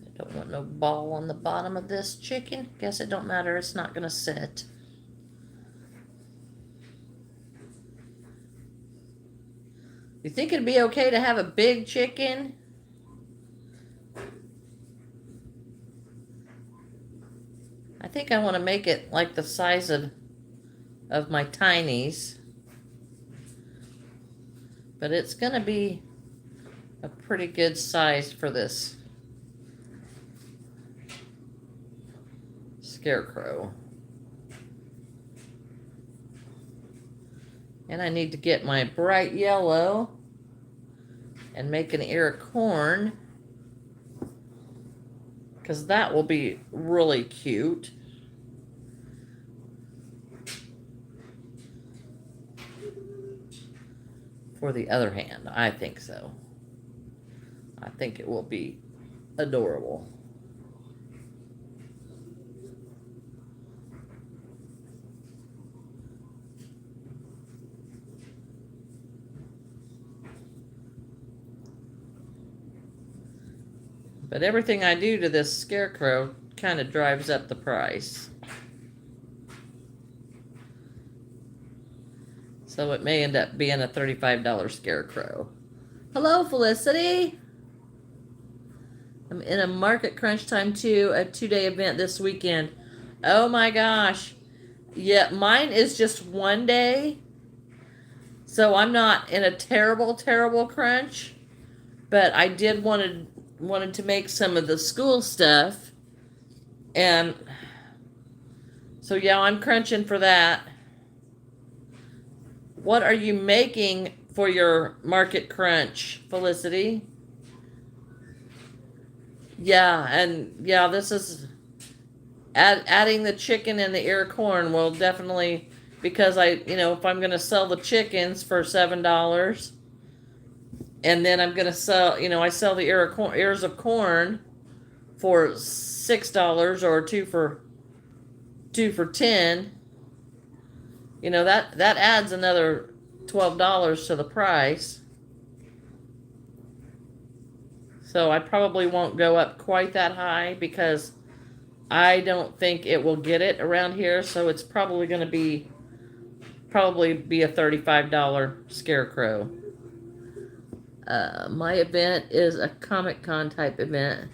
I don't want no ball on the bottom of this chicken. Guess it don't matter. It's not going to sit. You think it'd be okay to have a big chicken? I think I want to make it like the size of my tinies. But it's going to be a pretty good size for this scarecrow. And I need to get my bright yellow and make an ear of corn, because that will be really cute. For the other hand, I think so. I think it will be adorable. But everything I do to this scarecrow kind of drives up the price. So it may end up being a $35 scarecrow. Hello, Felicity. I'm in a market crunch time too, a 2-day event this weekend. Oh my gosh. Yeah, mine is just 1 day. So I'm not in a terrible, terrible crunch. But I did wanted to make some of the school stuff. And so yeah, I'm crunching for that. What are you making for your market crunch, Felicity? Yeah, and yeah, this is adding the chicken and the ear of corn will definitely, because if I'm going to sell the chickens for $7, and then I'm going to sell, I sell the ears of corn for $6 or two for 10. That adds another $12 to the price. So I probably won't go up quite that high because I don't think it will get it around here. So it's probably going to be a $35 scarecrow. My event is a Comic Con type event.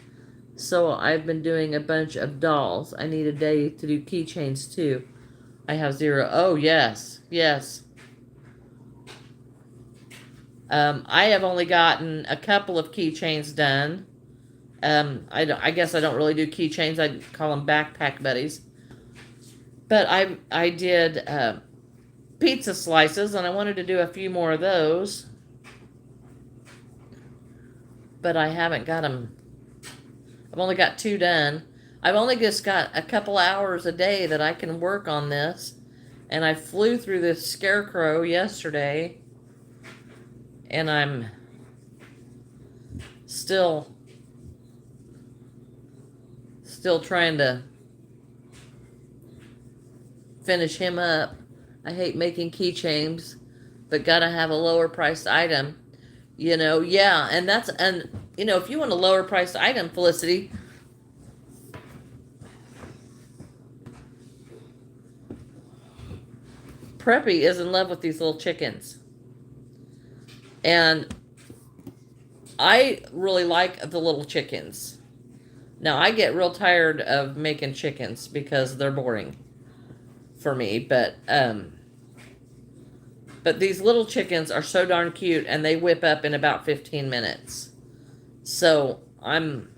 So I've been doing a bunch of dolls. I need a day to do keychains too. I have 0. Oh, yes. Yes. I have only gotten a couple of keychains done. I guess I don't really do keychains. I call them backpack buddies. But I did pizza slices, and I wanted to do a few more of those. But I haven't got them. I've only got 2 done. I've only just got a couple hours a day that I can work on this. And I flew through this scarecrow yesterday. And I'm still trying to finish him up. I hate making keychains, but gotta have a lower priced item. Yeah, and if you want a lower priced item, Felicity, Preppy is in love with these little chickens. And I really like the little chickens. Now, I get real tired of making chickens because they're boring for me, but these little chickens are so darn cute, and they whip up in about 15 minutes. So I'm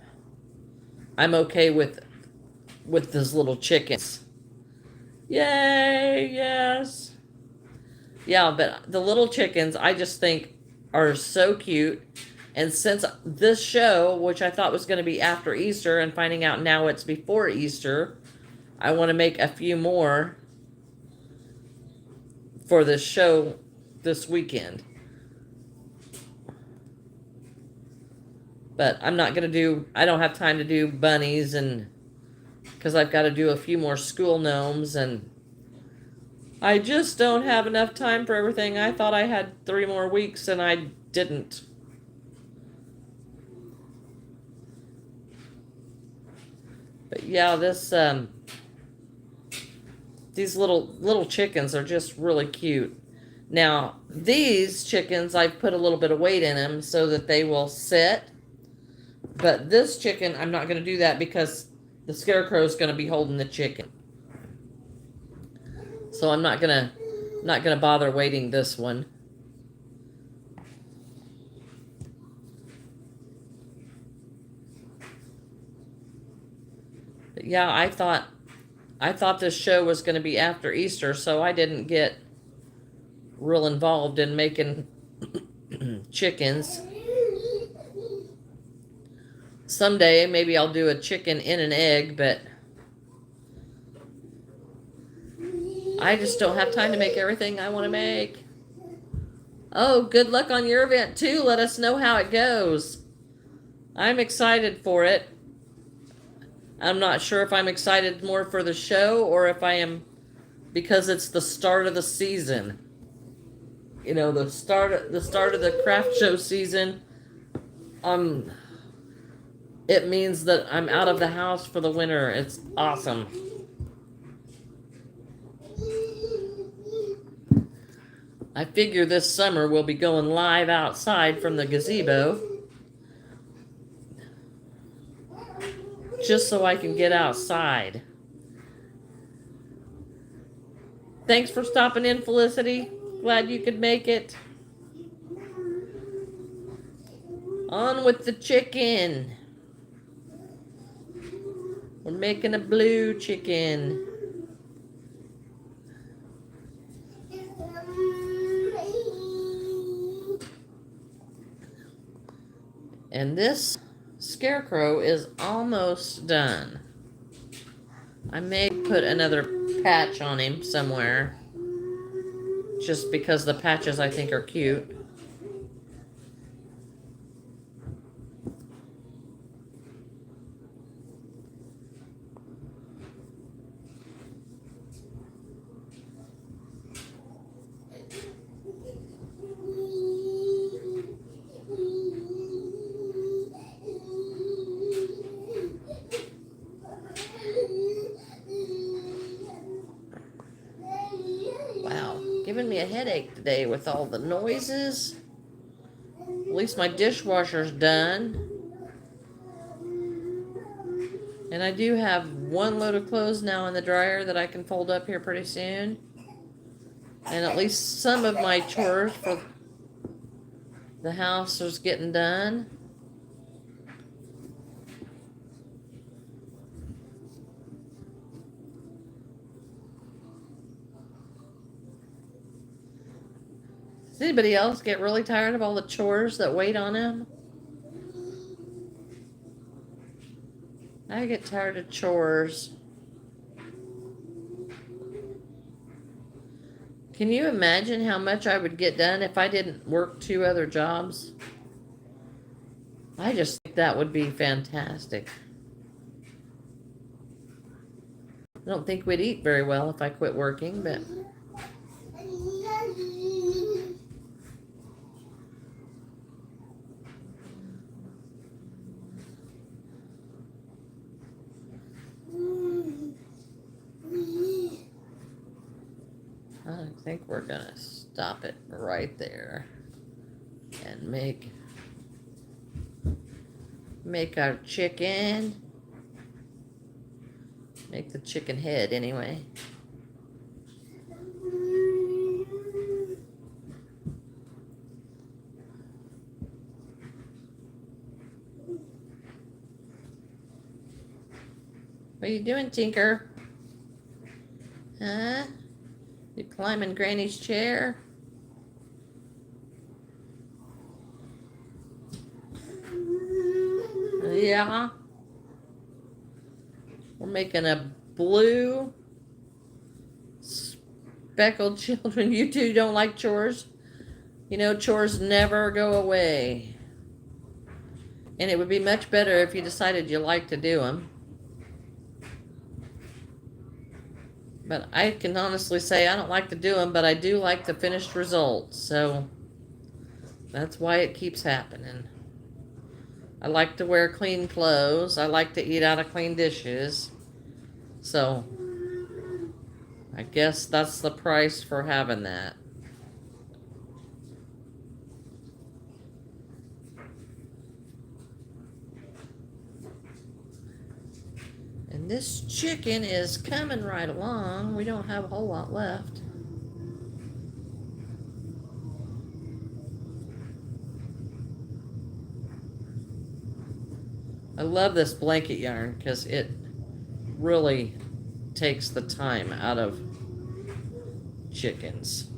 okay with these little chickens. Yay, yes. Yeah, but the little chickens, I just think, are so cute. And since this show, which I thought was going to be after Easter, and finding out now it's before Easter, I want to make a few more for this show this weekend. But I'm not going to do, I don't have time to do bunnies, and because I've got to do a few more school gnomes, and I just don't have enough time for everything. I thought I had 3 more weeks, and I didn't. But yeah, these little chickens are just really cute. Now, these chickens, I've put a little bit of weight in them so that they will sit. But this chicken, I'm not going to do that because the scarecrow is going to be holding the chicken. So I'm not going to bother weighting this one. But yeah, I thought this show was going to be after Easter, so I didn't get real involved in making chickens. Someday, maybe I'll do a chicken in an egg, but I just don't have time to make everything I want to make. Oh, good luck on your event too. Let us know how it goes. I'm excited for it. I'm not sure if I'm excited more for the show or if I am because it's the start of the season. You know, the start of the craft show season. Um it means that I'm out of the house for the winter. It's awesome. I figure this summer we'll be going live outside from the gazebo just so I can get outside. Thanks for stopping in, Felicity. Glad you could make it. On with the chicken. We're making a blue chicken. And this scarecrow is almost done. I may put another patch on him somewhere, just because the patches I think are cute. Giving me a headache today with all the noises. At least my dishwasher's done. And I do have one load of clothes now in the dryer that I can fold up here pretty soon. And at least some of my chores for the house is getting done. Does anybody else get really tired of all the chores that wait on them? I get tired of chores. Can you imagine how much I would get done if I didn't work 2 other jobs? I just think that would be fantastic. I don't think we'd eat very well if I quit working, but... I think we're gonna stop it right there and make our chicken. Make the chicken head anyway. What are you doing, Tinker? Huh? You climbing Granny's chair? Yeah. We're making a blue speckled children. You two don't like chores? You know, chores never go away. And it would be much better if you decided you like to do them. But I can honestly say I don't like to do them, but I do like the finished results. So that's why it keeps happening. I like to wear clean clothes. I like to eat out of clean dishes. So I guess that's the price for having that. And this chicken is coming right along. We don't have a whole lot left. I love this blanket yarn because it really takes the time out of chickens.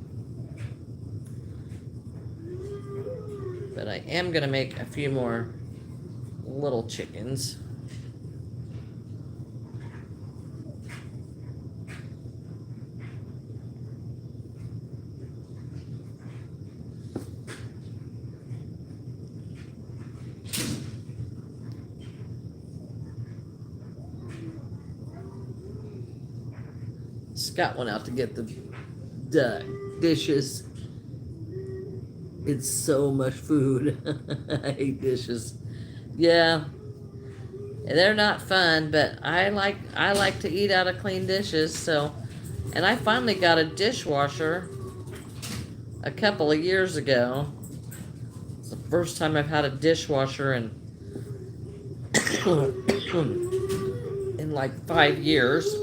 But I am going to make a few more little chickens. Scott went out to get the dishes. It's so much food. I hate dishes. Yeah, they're not fun, but I like to eat out of clean dishes. So, and I finally got a dishwasher a couple of years ago. It's the first time I've had a dishwasher in in like 5 years.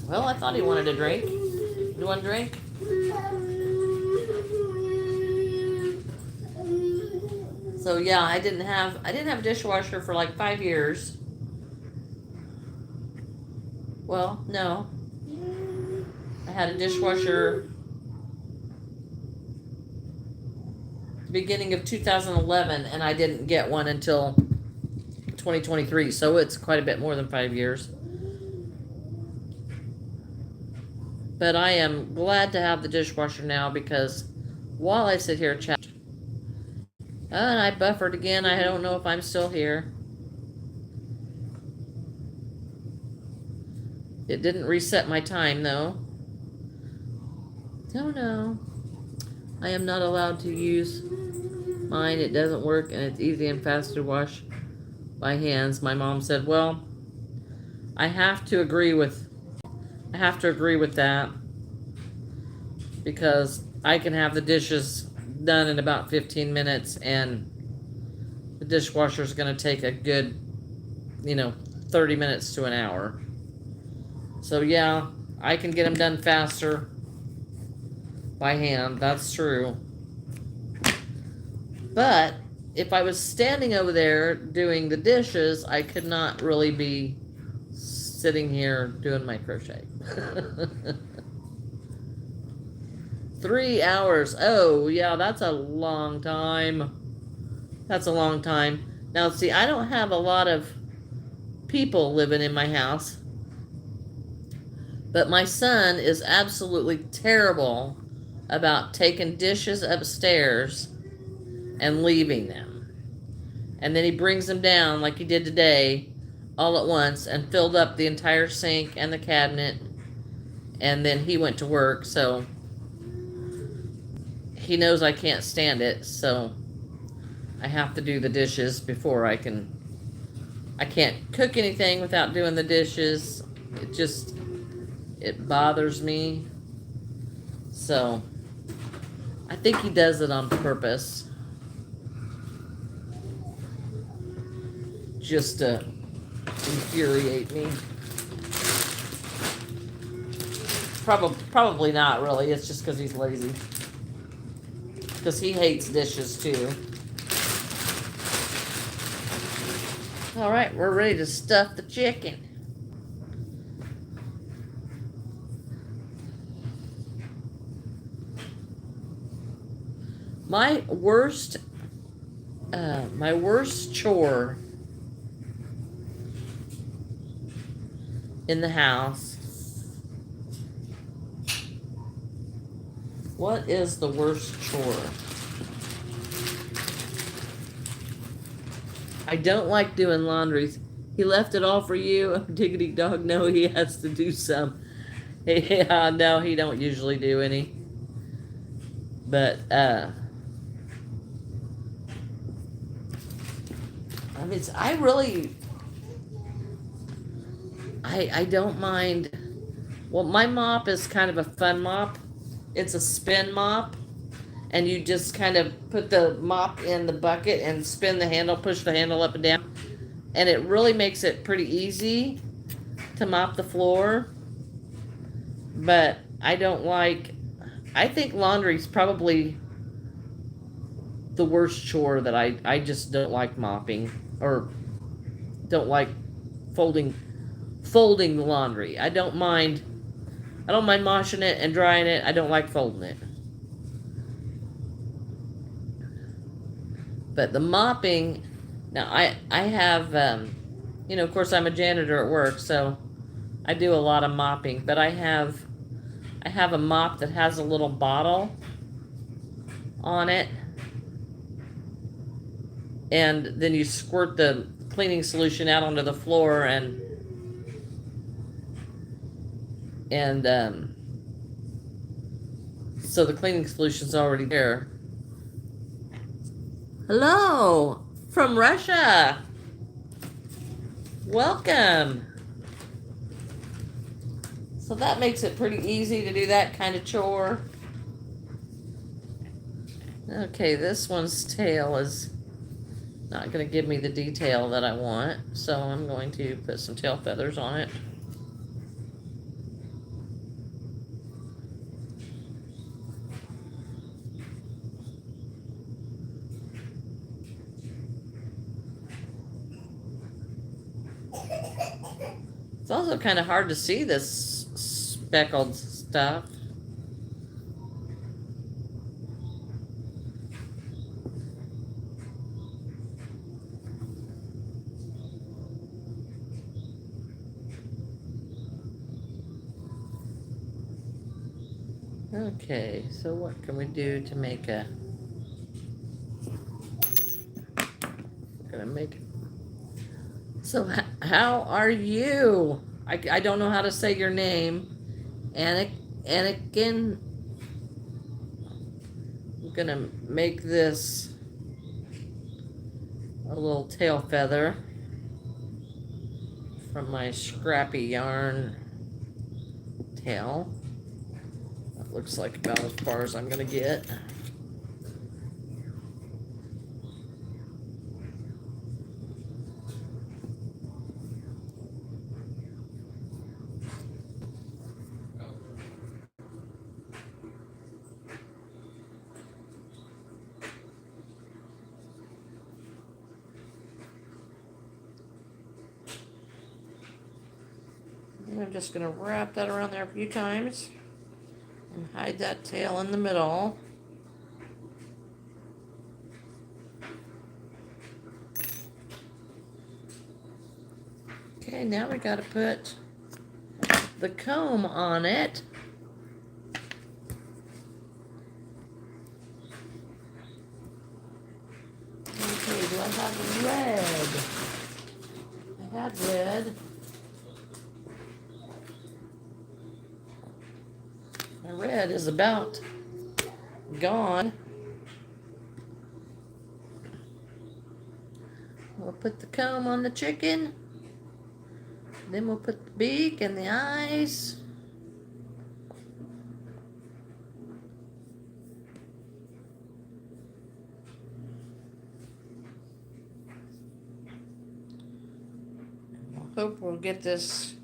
Well, I thought he wanted a drink. You want a drink? So yeah, I didn't have a dishwasher for like 5 years. Well, no. I had a dishwasher beginning of 2011, and I didn't get one until 2023. So it's quite a bit more than 5 years. But I am glad to have the dishwasher now because while I sit here chat, and I buffered again. I don't know if I'm still here. It didn't reset my time though. Oh no. I am not allowed to use mine. It doesn't work and it's easy and fast to wash by hands. My mom said, well, I have to agree with that because I can have the dishes done in about 15 minutes and the dishwasher is going to take a good 30 minutes to an hour. So yeah, I can get them done faster by hand. That's true. But if I was standing over there doing the dishes, I could not really be sitting here doing my crochet. 3 hours. Oh, yeah, that's a long time. That's a long time. Now, see, I don't have a lot of people living in my house, but my son is absolutely terrible about taking dishes upstairs and leaving them. And then he brings them down like he did today all at once and filled up the entire sink and the cabinet. And then he went to work, so he knows I can't stand it, so I have to do the dishes before I can't cook anything without doing the dishes. It bothers me. So I think he does it on purpose. Just to infuriate me. Probably not really. It's just because he's lazy. Because he hates dishes too. All right, we're ready to stuff the chicken. My worst chore in the house. What is the worst chore? I don't like doing laundries. He left it all for you. Diggity dog, no, he has to do some. Yeah, no, he don't usually do any. But, I mean, I don't mind. Well, my mop is kind of a fun mop. It's a spin mop. And you just kind of put the mop in the bucket and spin the handle, push the handle up and down. And it really makes it pretty easy to mop the floor. But I think laundry's probably the worst chore that I just don't like mopping or don't like folding the laundry. I don't mind I don't mind washing it and drying it. I don't like folding it. But the mopping, now I have, you know, of course I'm a janitor at work, so I do a lot of mopping. But I have a mop that has a little bottle on it, and then you squirt the cleaning solution out onto the floor, and so the cleaning solution's already there. Hello from Russia. Welcome. So that makes it pretty easy to do that kind of chore. Okay, this one's tail is not going to give me the detail that I want, so I'm going to put some tail feathers on it. It's also kind of hard to see this speckled stuff. Okay, so what can we do to make a... We're gonna make... So how are you? I don't know how to say your name. Anakin. I'm gonna make this a little tail feather from my scrappy yarn tail. That looks like about as far as I'm gonna get. And I'm just gonna wrap that around there a few times and hide that tail in the middle. Okay, now we gotta put the comb on it. Okay, do I have red? I had red. My red is about gone. We'll put the comb on the chicken. Then we'll put the beak and the eyes. Hope we'll get this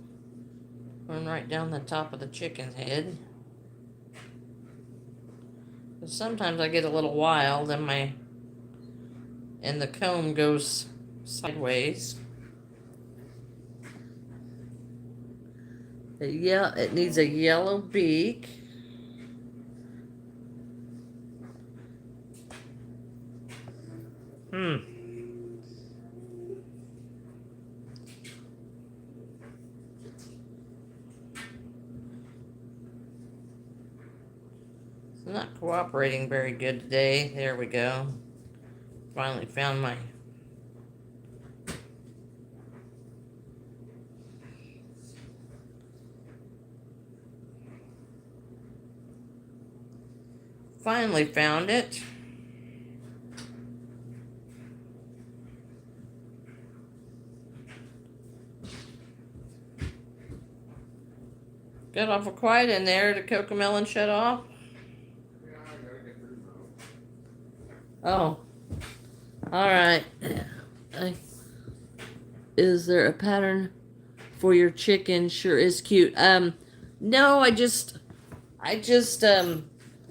one right down the top of the chicken's head. Because sometimes I get a little wild and the comb goes sideways. Yeah, it needs a yellow beak. It's not cooperating very good today. There we go. Finally found my... Finally found it. Got awful quiet in there. Did Cocomelon shut off? Oh. Alright. Is there a pattern for your chicken? Sure is cute. No, I just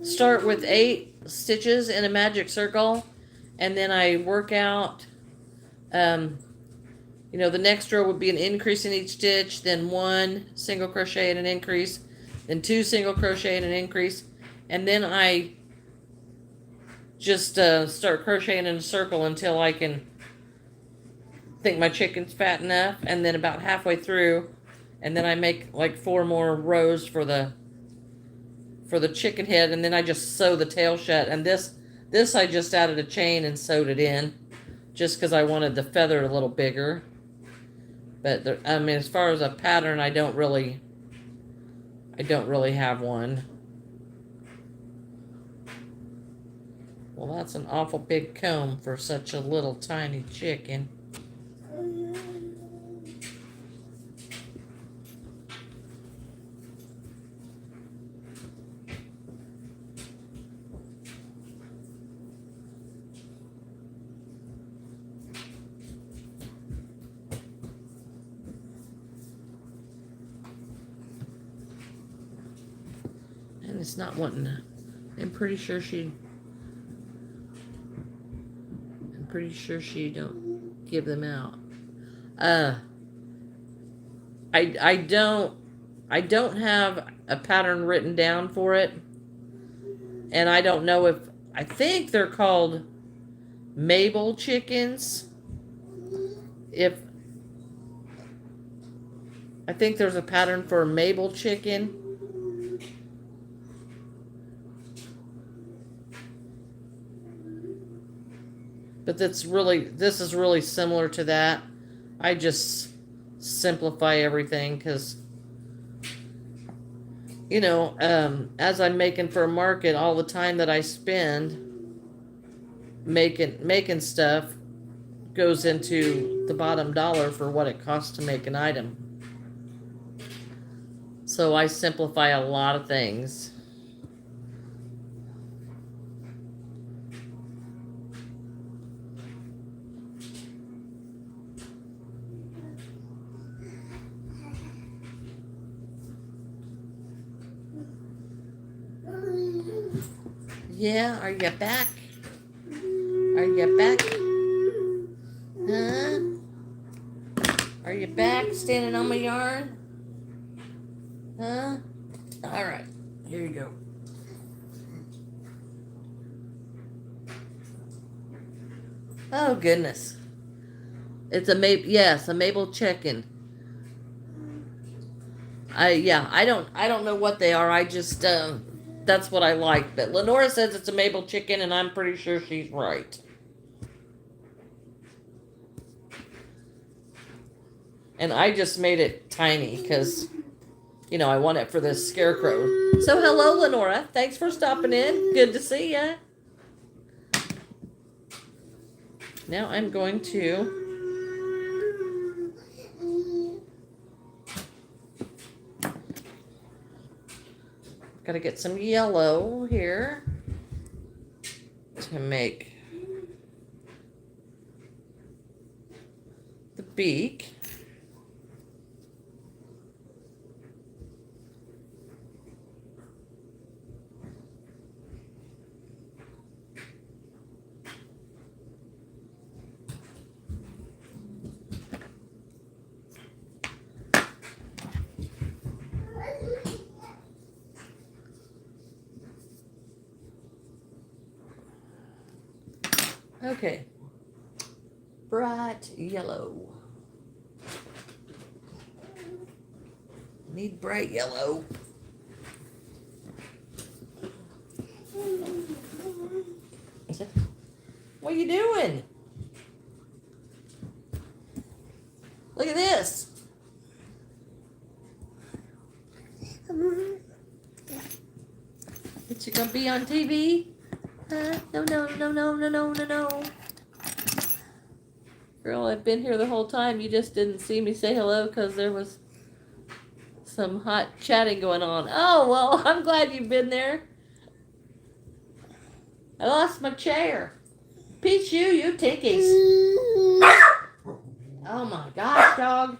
start with 8 stitches in a magic circle, and then I work out, you know, the next row would be an increase in each stitch, then 1 single crochet and an increase, then 2 single crochet and an increase, and then I just start crocheting in a circle until I can think my chicken's fat enough, and then about halfway through, and then I make like 4 more rows for the chicken head, and then I just sew the tail shut. And this I just added a chain and sewed it in, just because I wanted the feather a little bigger. But I mean, as far as a pattern, I don't really have one. Well, that's an awful big comb for such a little tiny chicken. And it's not wanting to. I'm pretty sure she don't give them out. I don't have a pattern written down for it, and I don't know if, I think they're called Mabel chickens. I think there's a pattern for a Mabel chicken. But this is really similar to that. I just simplify everything because, you know, as I'm making for a market, all the time that I spend making stuff goes into the bottom dollar for what it costs to make an item. So I simplify a lot of things. Yeah, are you back? Are you back? Huh? Are you back standing on my yarn? Huh? Alright, here you go. Oh, goodness. It's a Mabel chicken. I don't know what they are. I just, that's what I like. But Lenora says it's a Mabel chicken, and I'm pretty sure she's right. And I just made it tiny because, you know, I want it for this scarecrow. So hello, Lenora. Thanks for stopping in. Good to see ya. Now I'm going to gotta get some yellow here to make the beak. Okay, bright yellow. Need bright yellow. What are you doing? Look at this. Is you gonna be on TV? No. Girl, I've been here the whole time. You just didn't see me say hello because there was some hot chatting going on. Oh, well, I'm glad you've been there. I lost my chair. Peach, you tinkies. Oh my gosh, dog.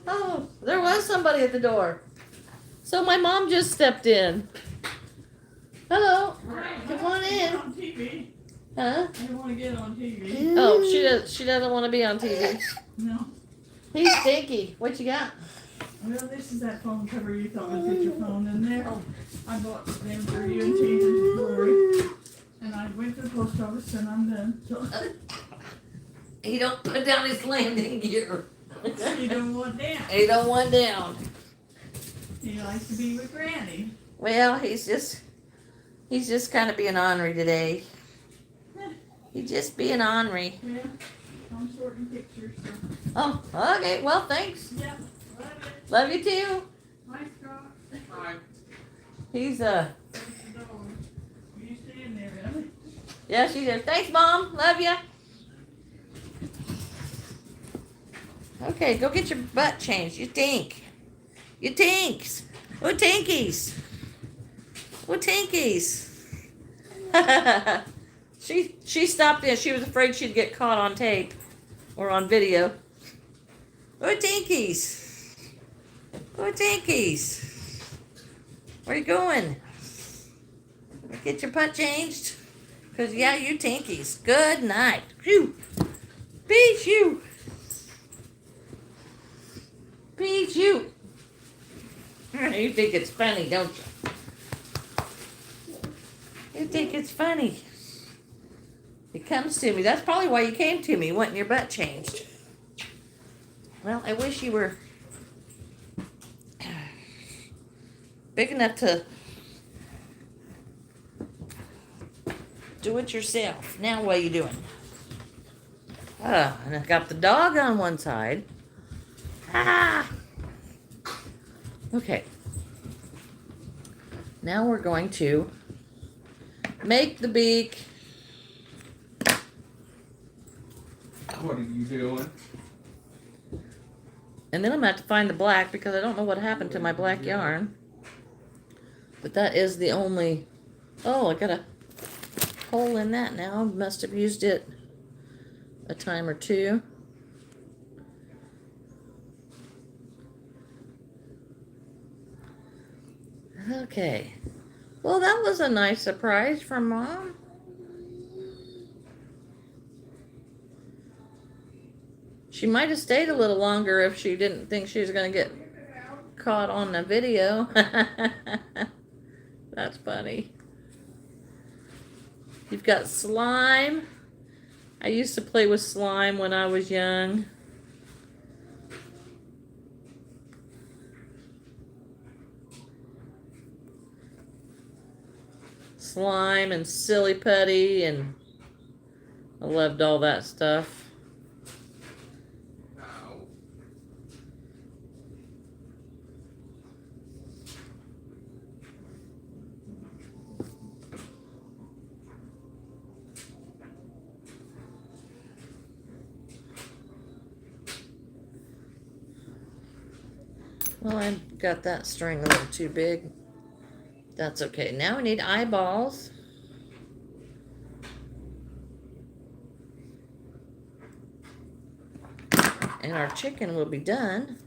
Oh, there was somebody at the door. So my mom just stepped in. Hello. Come on in. Huh? I don't want to get on TV. Oh, she doesn't want to be on TV. No. He's stinky. What you got? Well, this is that phone cover you thought would fit your phone in there. Oh. I bought them for you and Tina and Lori. And I went to the post office and I'm done. So He don't put down his landing gear. he don't want down. He don't want down. He likes to be with Granny. Well, he's just kind of being ornery today. He's just being ornery. Yeah, I'm sorting pictures. So. Oh, okay. Well, thanks. Yeah, love it. Love you too. Hi, Scott. Hi. He's There's the dog. You stay in there, Ellie. Yeah, she did. Thanks, Mom. Love you. Okay, go get your butt changed. You stink. You tinks. Oh, tinkies. Oh, tinkies. She stopped in. She was afraid she'd get caught on tape or on video. Oh, tinkies. Oh, tinkies. Where you going? Get your butt changed? Because, yeah, you tinkies. Good night. Phew. Beat you. Beat you. You think it's funny, don't you? You think it's funny. It comes to me. That's probably why you came to me, wanting your butt changed. Well, I wish you were big enough to do it yourself. Now what are you doing? And I got the dog on one side. Ah! Okay. Now we're going to make the beak. What are you doing? And then I'm going to have to find the black because I don't know what happened to my black yarn. But that is the only... Oh, I got a hole in that now. Must have used it a time or two. Okay. Well, that was a nice surprise from Mom. She might have stayed a little longer if she didn't think she was going to get caught on the video. That's funny. You've got slime. I used to play with slime when I was young. Slime and silly putty, and I loved all that stuff. Ow. Well, I got that string a little too big. That's okay. Now we need eyeballs. And our chicken will be done.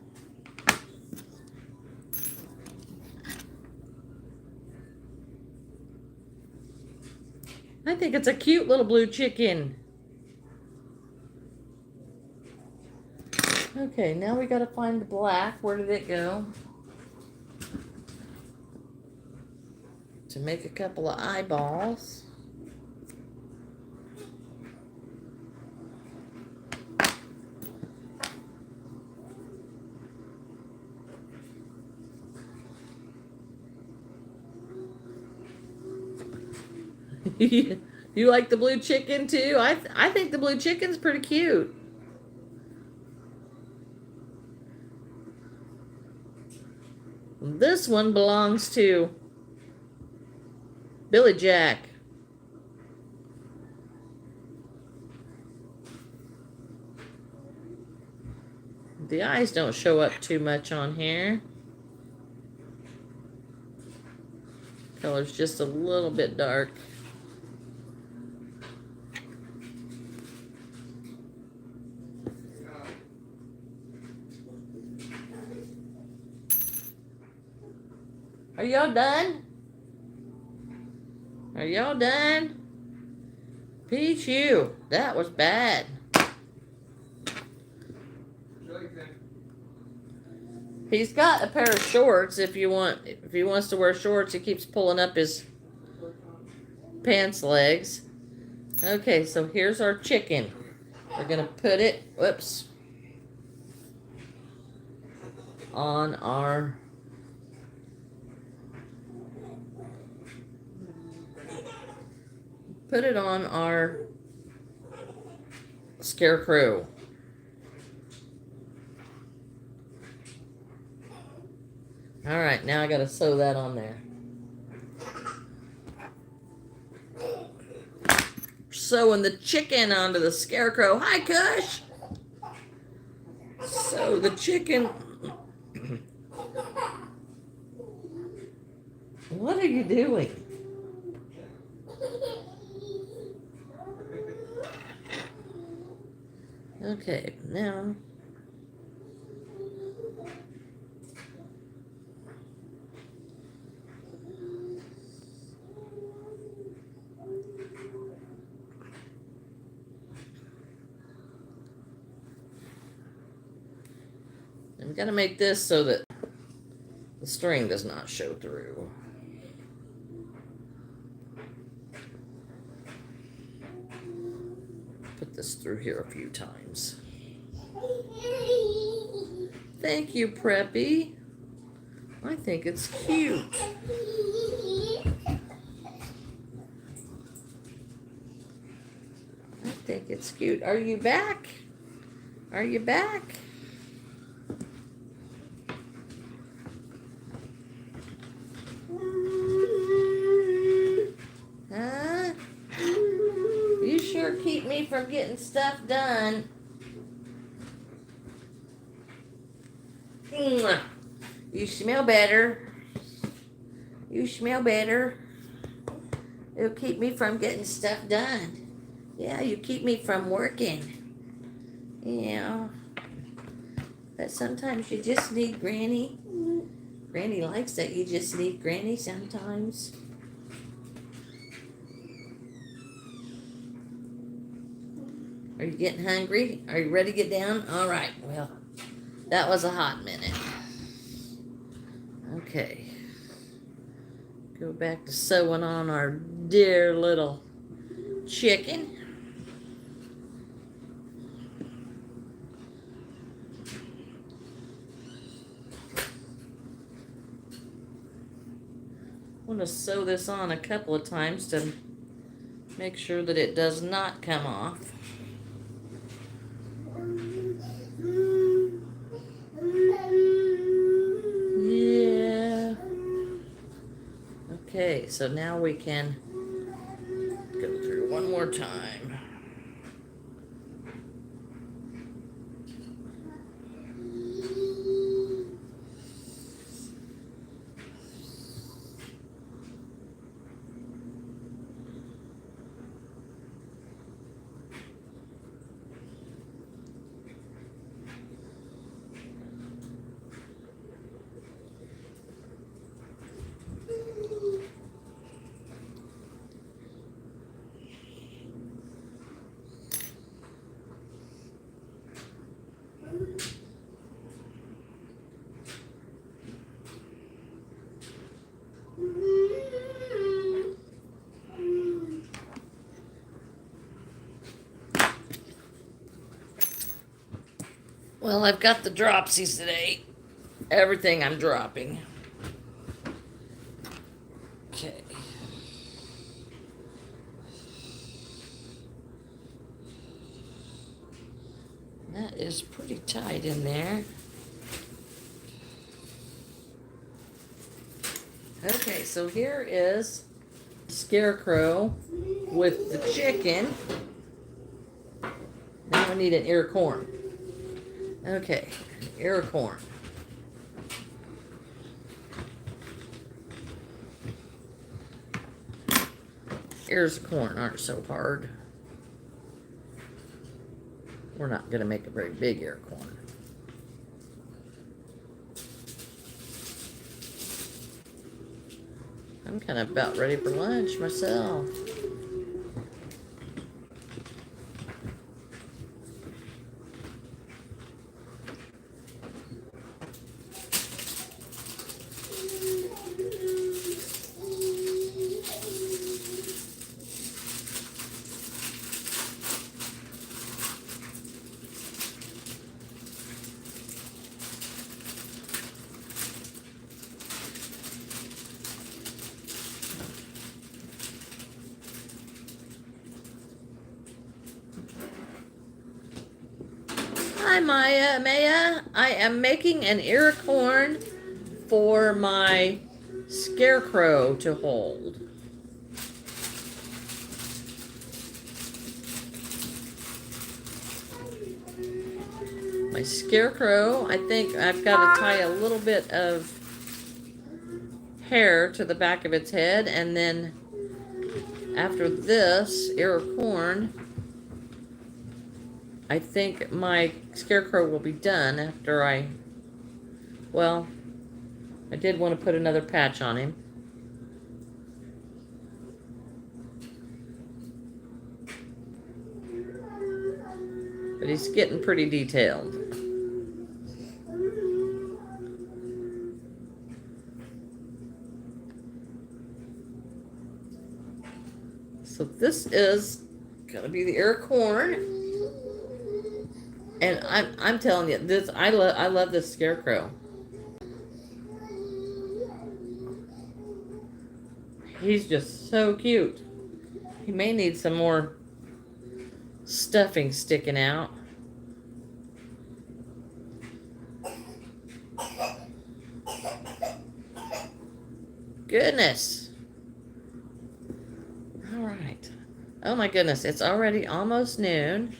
I think it's a cute little blue chicken. Okay, now we gotta find the black. Where did it go? To make a couple of eyeballs. You like the blue chicken too? I think the blue chicken's pretty cute. This one belongs to Billy Jack. The eyes don't show up too much on here. Color's just a little bit dark. Are y'all done? Are y'all done? Peach, you. That was bad. He's got a pair of shorts if you want. If he wants to wear shorts, he keeps pulling up his pants legs. Okay, so here's our chicken. We're gonna put it, whoops, on our scarecrow. All right, now I gotta sew that on there. Sewing the chicken onto the scarecrow. Hi, Kush. Sew the chicken. What are you doing? Okay, now I'm gonna make this so that the string does not show through. Put this through here a few times. Thank you, Preppy. I think it's cute. I think it's cute. Are you back? Are you back? Huh? You sure keep me from getting stuff done. Mwah. You smell better. You smell better. It'll keep me from getting stuff done. Yeah, you keep me from working. Yeah. But sometimes you just need Granny. Granny likes that you just need Granny sometimes. Are you getting hungry? Are you ready to get down? All right, well, that was a hot minute. Okay. Go back to sewing on our dear little chicken. I want to sew this on a couple of times to make sure that it does not come off. Yeah. Okay, so now we can go through one more time. Well, I've got the dropsies today. Everything I'm dropping. Okay. That is pretty tight in there. Okay, so here is Scarecrow with the chicken. Now I need an ear of corn. Okay, ear of corn. Ears of corn aren't so hard. We're not going to make a very big ear of corn. I'm kind of about ready for lunch myself. Hi, Maya. I am making an ear of corn for my scarecrow to hold. My scarecrow, I think I've got to tie a little bit of hair to the back of its head, and then after this ear of corn, I think my scarecrow will be done after well, I did want to put another patch on him. But he's getting pretty detailed. So this is gonna be the ear of corn. And I'm telling you, this I love this scarecrow. He's just so cute. He may need some more stuffing sticking out. Goodness. All right. Oh my goodness, it's already almost noon.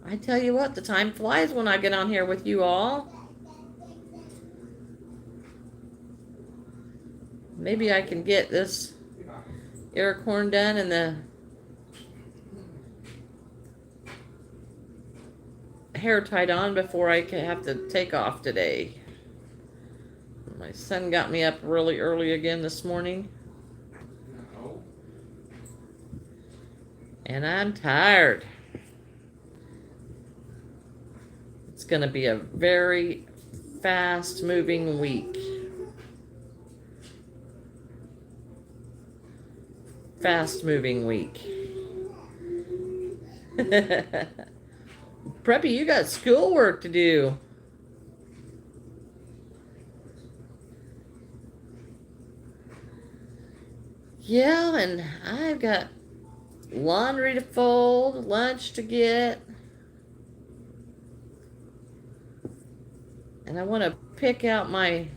I tell you what, the time flies when I get on here with you all. Maybe I can get this ear of corn done and the hair tied on before I have to take off today. My son got me up really early again this morning. No. And I'm tired. It's going to be a very fast moving week. Fast moving week. Preppy, you got schoolwork to do. Yeah, and I've got laundry to fold, lunch to get. And I want to pick out my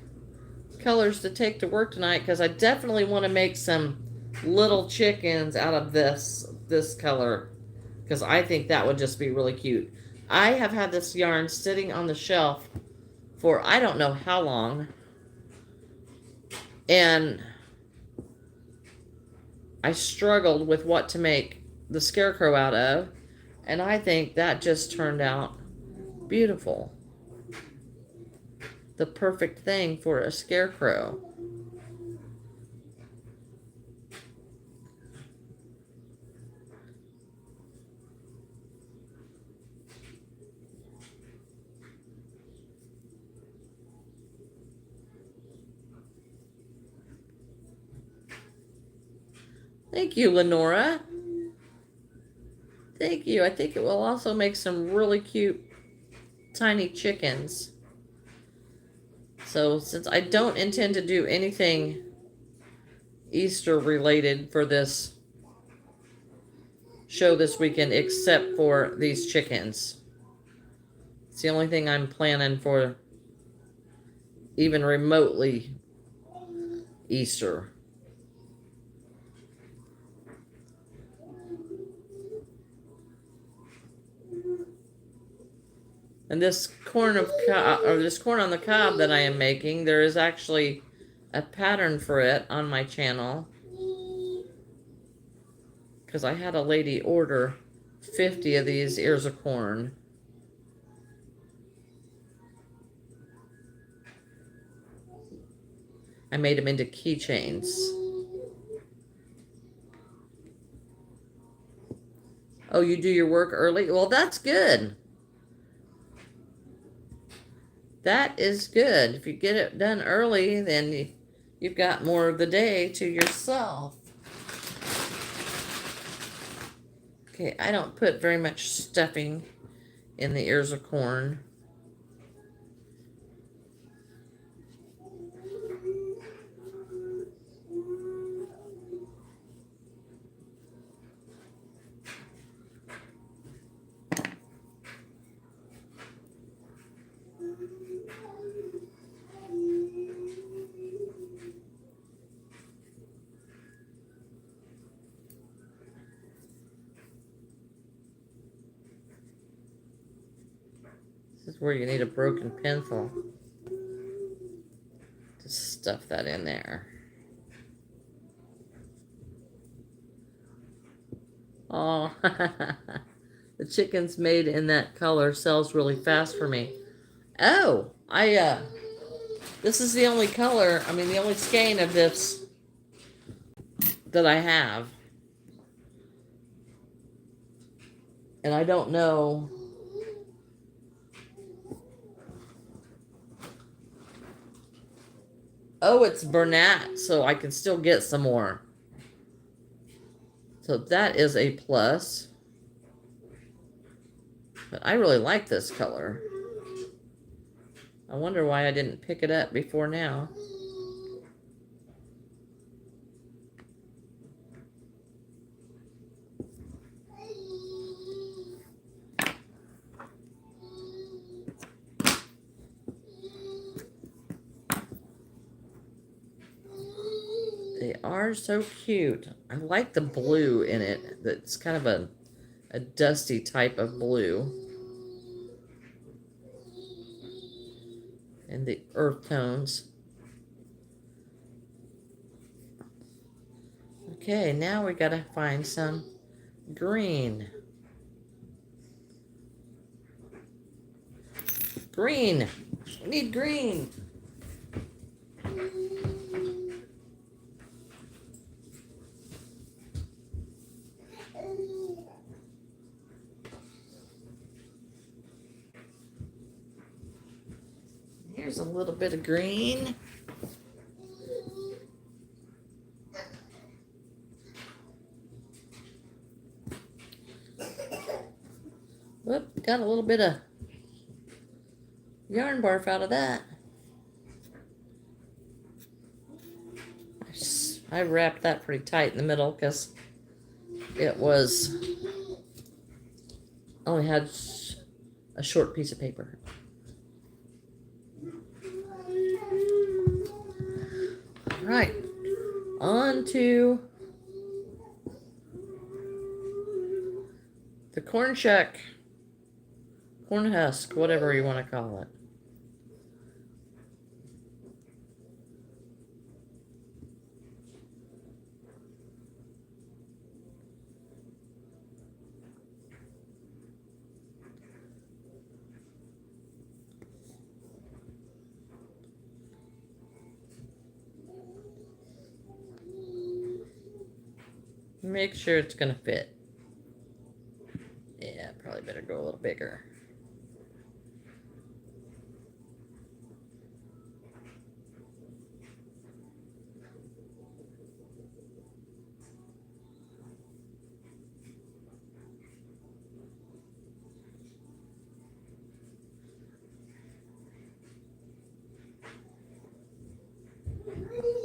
colors to take to work tonight because I definitely want to make some little chickens out of this color because I think that would just be really cute. I have had this yarn sitting on the shelf for I don't know how long, and I struggled with what to make the scarecrow out of, and I think that just turned out beautiful. The perfect thing for a scarecrow. Thank you, Lenora. Thank you. I think it will also make some really cute tiny chickens. So since I don't intend to do anything Easter related for this show this weekend except for these chickens. It's the only thing I'm planning for even remotely Easter. And this corn this corn on the cob that I am making, there is actually a pattern for it on my channel. Because I had a lady order 50 of these ears of corn. I made them into keychains. Oh, you do your work early? Well, that's good. That is good. If you get it done early, then you've got more of the day to yourself. Okay, I don't put very much stuffing in the ears of corn. This is where you need a broken pencil to stuff that in there. Oh, the chicken's made in that color sells really fast for me. Oh, this is the only color, the only skein of this that I have. And I don't know. Oh, it's Bernat, so I can still get some more. So that is a plus. But I really like this color. I wonder why I didn't pick it up before now. They are so cute. I like the blue in it. That's kind of a dusty type of blue. And the earth tones. Okay, now we gotta find some green. Green. We need green. Here's a little bit of green. Whoop, got a little bit of yarn barf out of that. I wrapped that pretty tight in the middle because it was only had a short piece of paper. All right, on to the corn shuck, corn husk, whatever you want to call it. Make sure it's gonna fit. Yeah, probably better go a little bigger.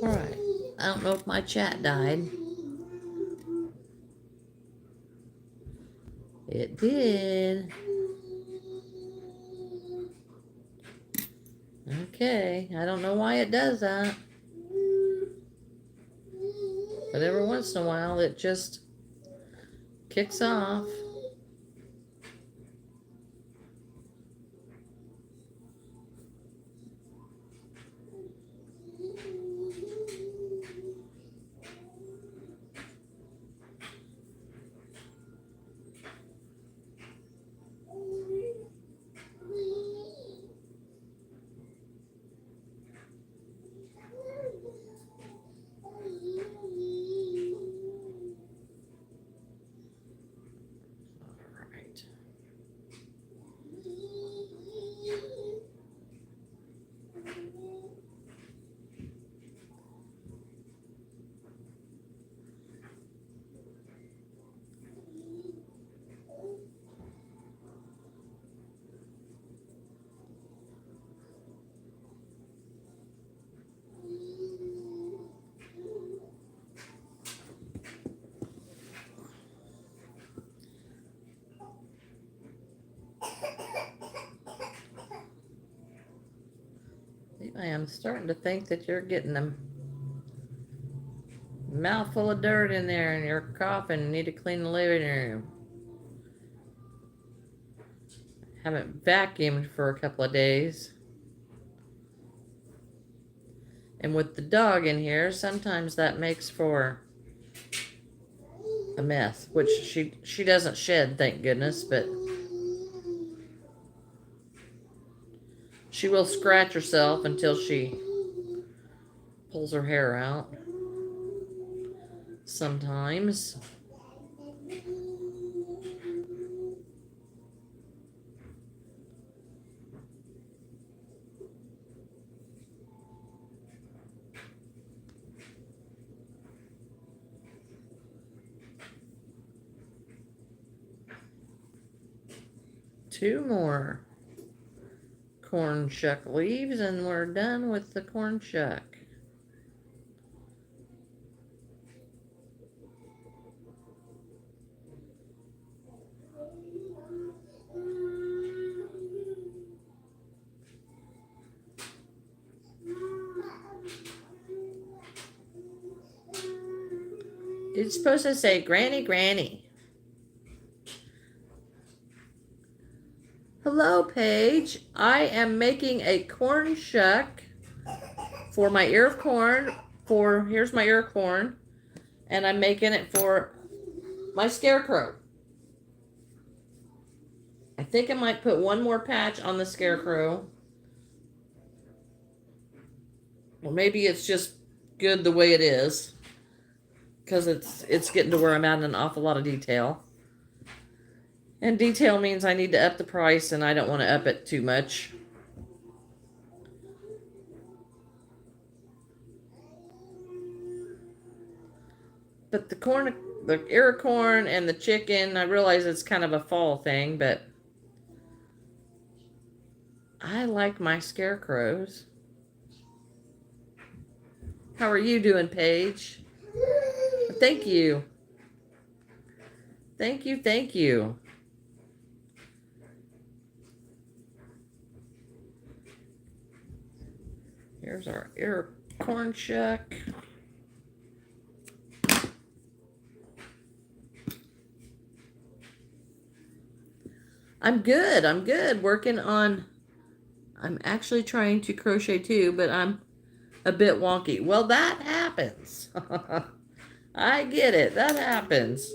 All right, I don't know if my chat died. It did. Okay, I don't know why it does that. But every once in a while it just kicks off. Alright. I am starting to think that you're getting a mouthful of dirt in there and you're coughing and need to clean the living room. Haven't vacuumed for a couple of days. And with the dog in here, sometimes that makes for a mess, which she doesn't shed, thank goodness, but she will scratch herself until she pulls her hair out. Sometimes. Two more corn shuck leaves and we're done with the corn shuck. It's supposed to say Granny, Granny. Hello, Paige. I am making a corn shuck for my ear of corn. Here's my ear of corn. And I'm making it for my scarecrow. I think I might put one more patch on the scarecrow. Or maybe it's just good the way it is. Because it's getting to where I'm adding an awful lot of detail. And detail means I need to up the price, and I don't want to up it too much. But the ear of corn and the chicken, I realize it's kind of a fall thing, but I like my scarecrows. How are you doing, Paige? Thank you. Thank you, thank you. Here's our ear corn shuck. I'm good. I'm actually trying to crochet too, but I'm a bit wonky. Well, that happens. I get it. That happens.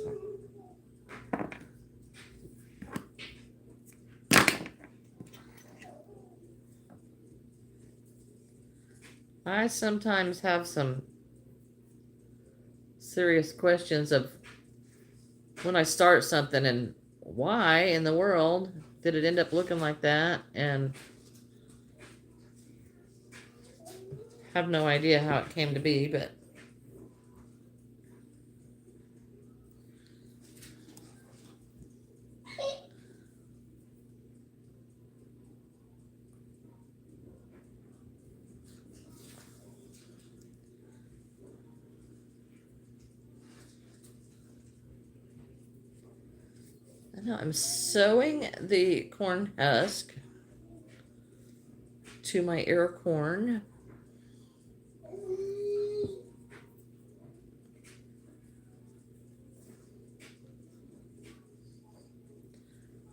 I sometimes have some serious questions of when I start something and why in the world did it end up looking like that, and have no idea how it came to be, but now I'm sewing the corn husk to my ear of corn.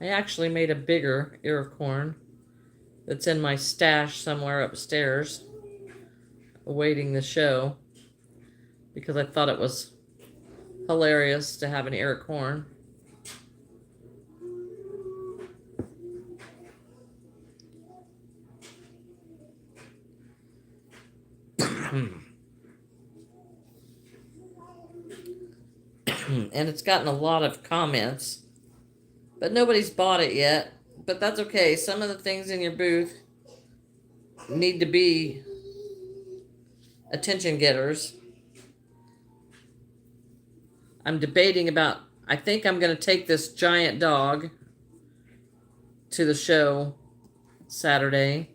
I actually made a bigger ear of corn that's in my stash somewhere upstairs, awaiting the show, because I thought it was hilarious to have an ear of corn. And it's gotten a lot of comments, but nobody's bought it yet. But that's okay. Some of the things in your booth need to be attention getters. I'm debating about, I think I'm going to take this giant dog to the show Saturday.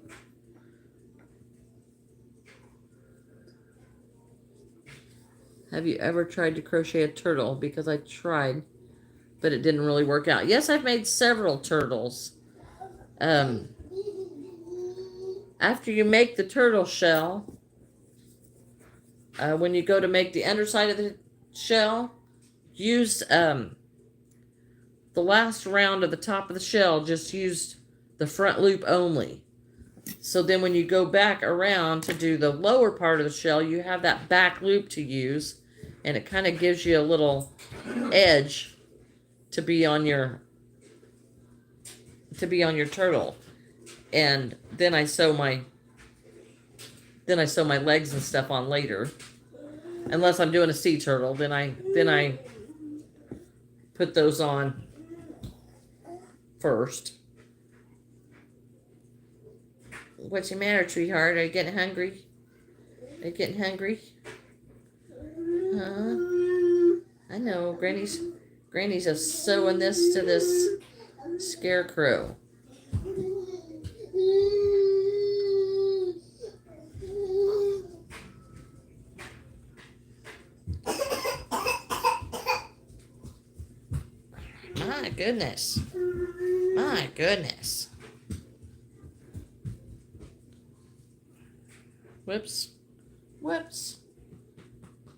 Have you ever tried to crochet a turtle? Because I tried, but it didn't really work out. Yes, I've made several turtles. After you make the turtle shell, when you go to make the underside of the shell, use the last round of the top of the shell, just used the front loop only. So then when you go back around to do the lower part of the shell, you have that back loop to use, and it kind of gives you a little edge to be on your turtle. And then I sew my legs and stuff on later. Unless I'm doing a sea turtle, then I put those on first. What's the matter, Treeheart? Are you getting hungry? Are you getting hungry? Huh? I know, Granny's just sewing this to this scarecrow. My goodness. My goodness. Whoops. Whoops.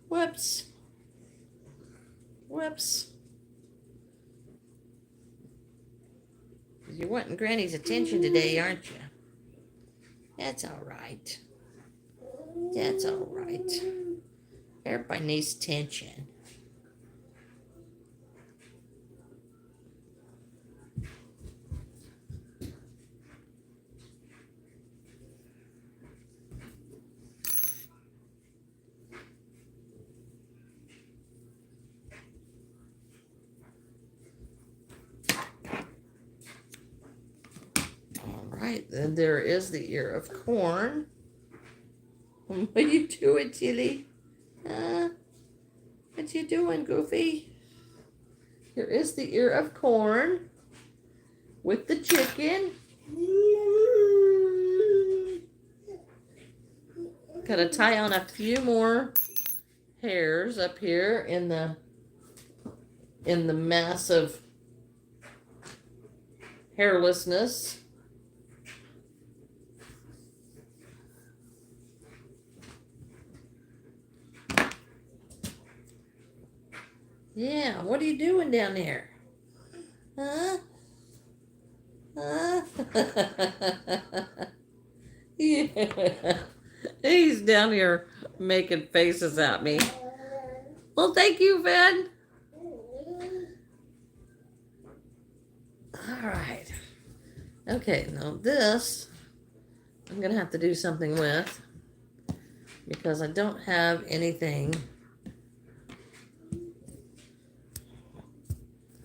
Whoops. Whoops. You're wanting Granny's attention today, aren't you? That's all right. That's all right. Everybody needs attention. Right, then there is the ear of corn. What are you doing, Chili? What you doing, Goofy? Here is the ear of corn with the chicken. Gotta tie on a few more hairs up here in the massive hairlessness. Yeah, what are you doing down there? Huh? Huh? Yeah. He's down here making faces at me. Well, thank you, Finn. All right. Okay, now this I'm going to have to do something with because I don't have anything.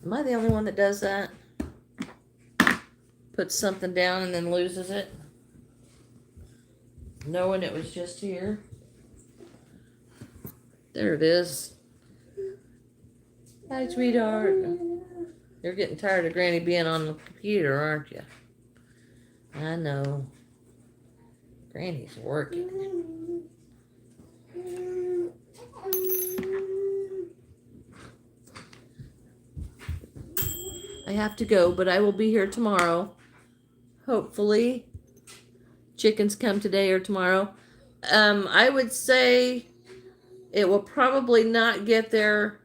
Am I the only one that does that? Puts something down and then loses it? Knowing it was just here. There it is. Hi, sweetheart. You're getting tired of Granny being on the computer, aren't you? I know. Granny's working. I have to go, but I will be here tomorrow. Hopefully. Chickens come today or tomorrow. I would say it will probably not get there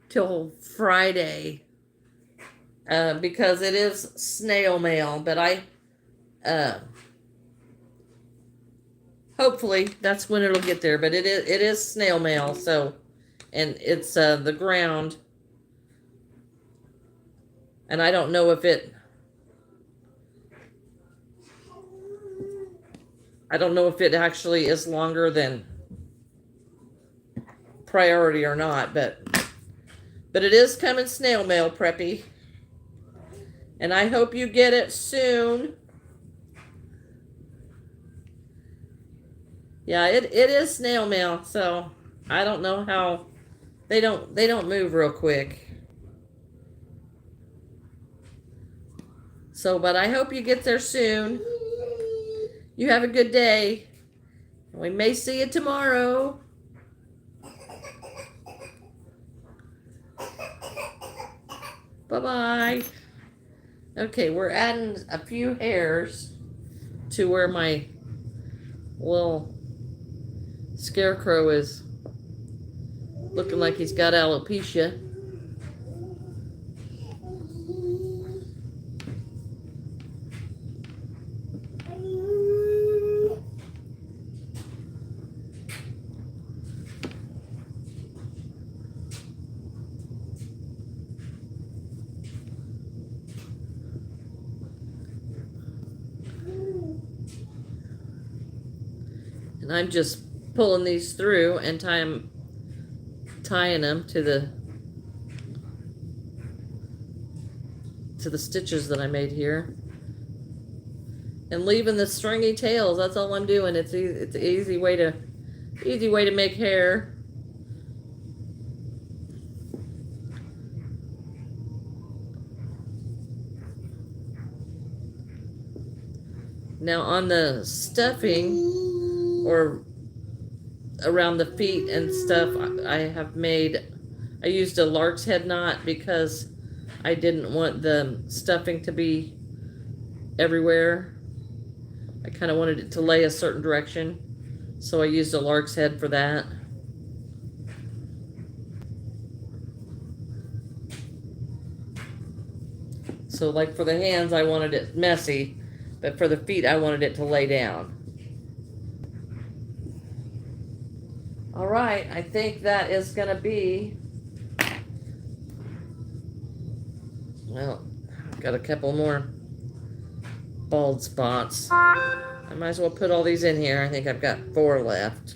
till Friday. Because it is snail mail, but hopefully that's when it'll get there, but it is snail mail, so, and it's the ground, and I don't know if it actually is longer than priority or not, but it is coming snail mail, Preppy. And I hope you get it soon. Yeah, it is snail mail, so I don't know how they don't move real quick. So, but I hope you get there soon. You have a good day. We may see you tomorrow. Bye-bye. Okay, we're adding a few hairs to where my little scarecrow is looking like he's got alopecia. And I'm just pulling these through and tying them to the stitches that I made here. And leaving the stringy tails, that's all I'm doing. It's an easy way to make hair. Now on the stuffing or around the feet and stuff, I used a lark's head knot because I didn't want the stuffing to be everywhere. I kind of wanted it to lay a certain direction, so I used a lark's head for that. So like for the hands, I wanted it messy, but for the feet, I wanted it to lay down. All right, I think that is gonna be, well, I've got a couple more bald spots. I might as well put all these in here. I think I've got 4 left.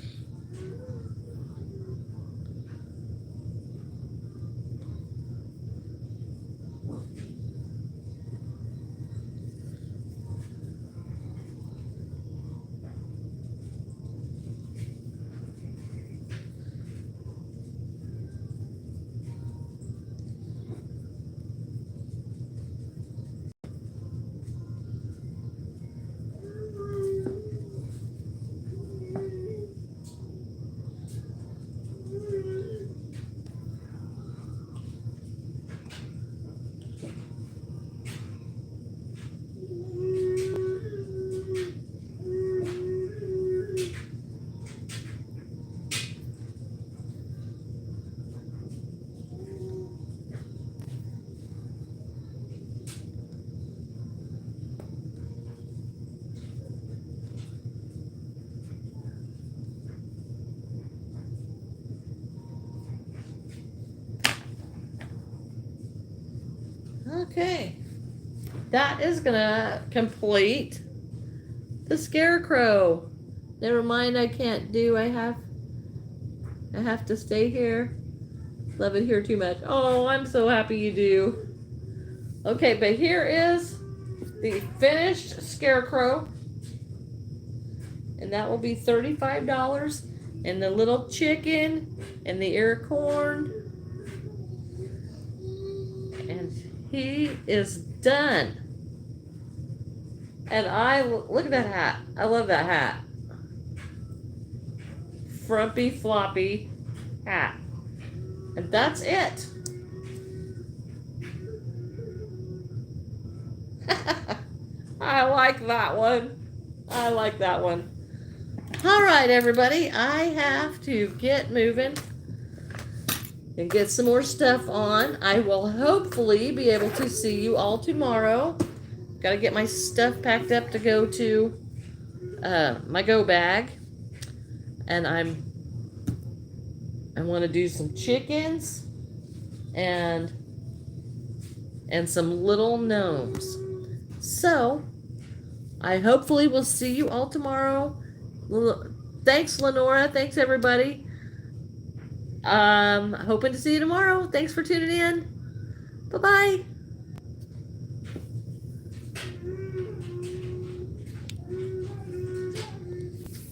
Okay, that is gonna complete the scarecrow. Never mind, I can't do. I have to stay here. Love it here too much. Oh, I'm so happy you do. Okay, but here is the finished scarecrow, and that will be $35. And the little chicken and the ear of corn. And he is done. And look at that hat. I love that hat. Frumpy floppy hat. And that's it. I like that one. I like that one. All right, everybody. I have to get moving and get some more stuff on. I will hopefully be able to see you all tomorrow. Got to get my stuff packed up to go to my go bag. And I want to do some chickens and some little gnomes. So I hopefully will see you all tomorrow. Thanks, Lenora. Thanks, everybody. Hoping to see you tomorrow. Thanks for tuning in. Bye-bye.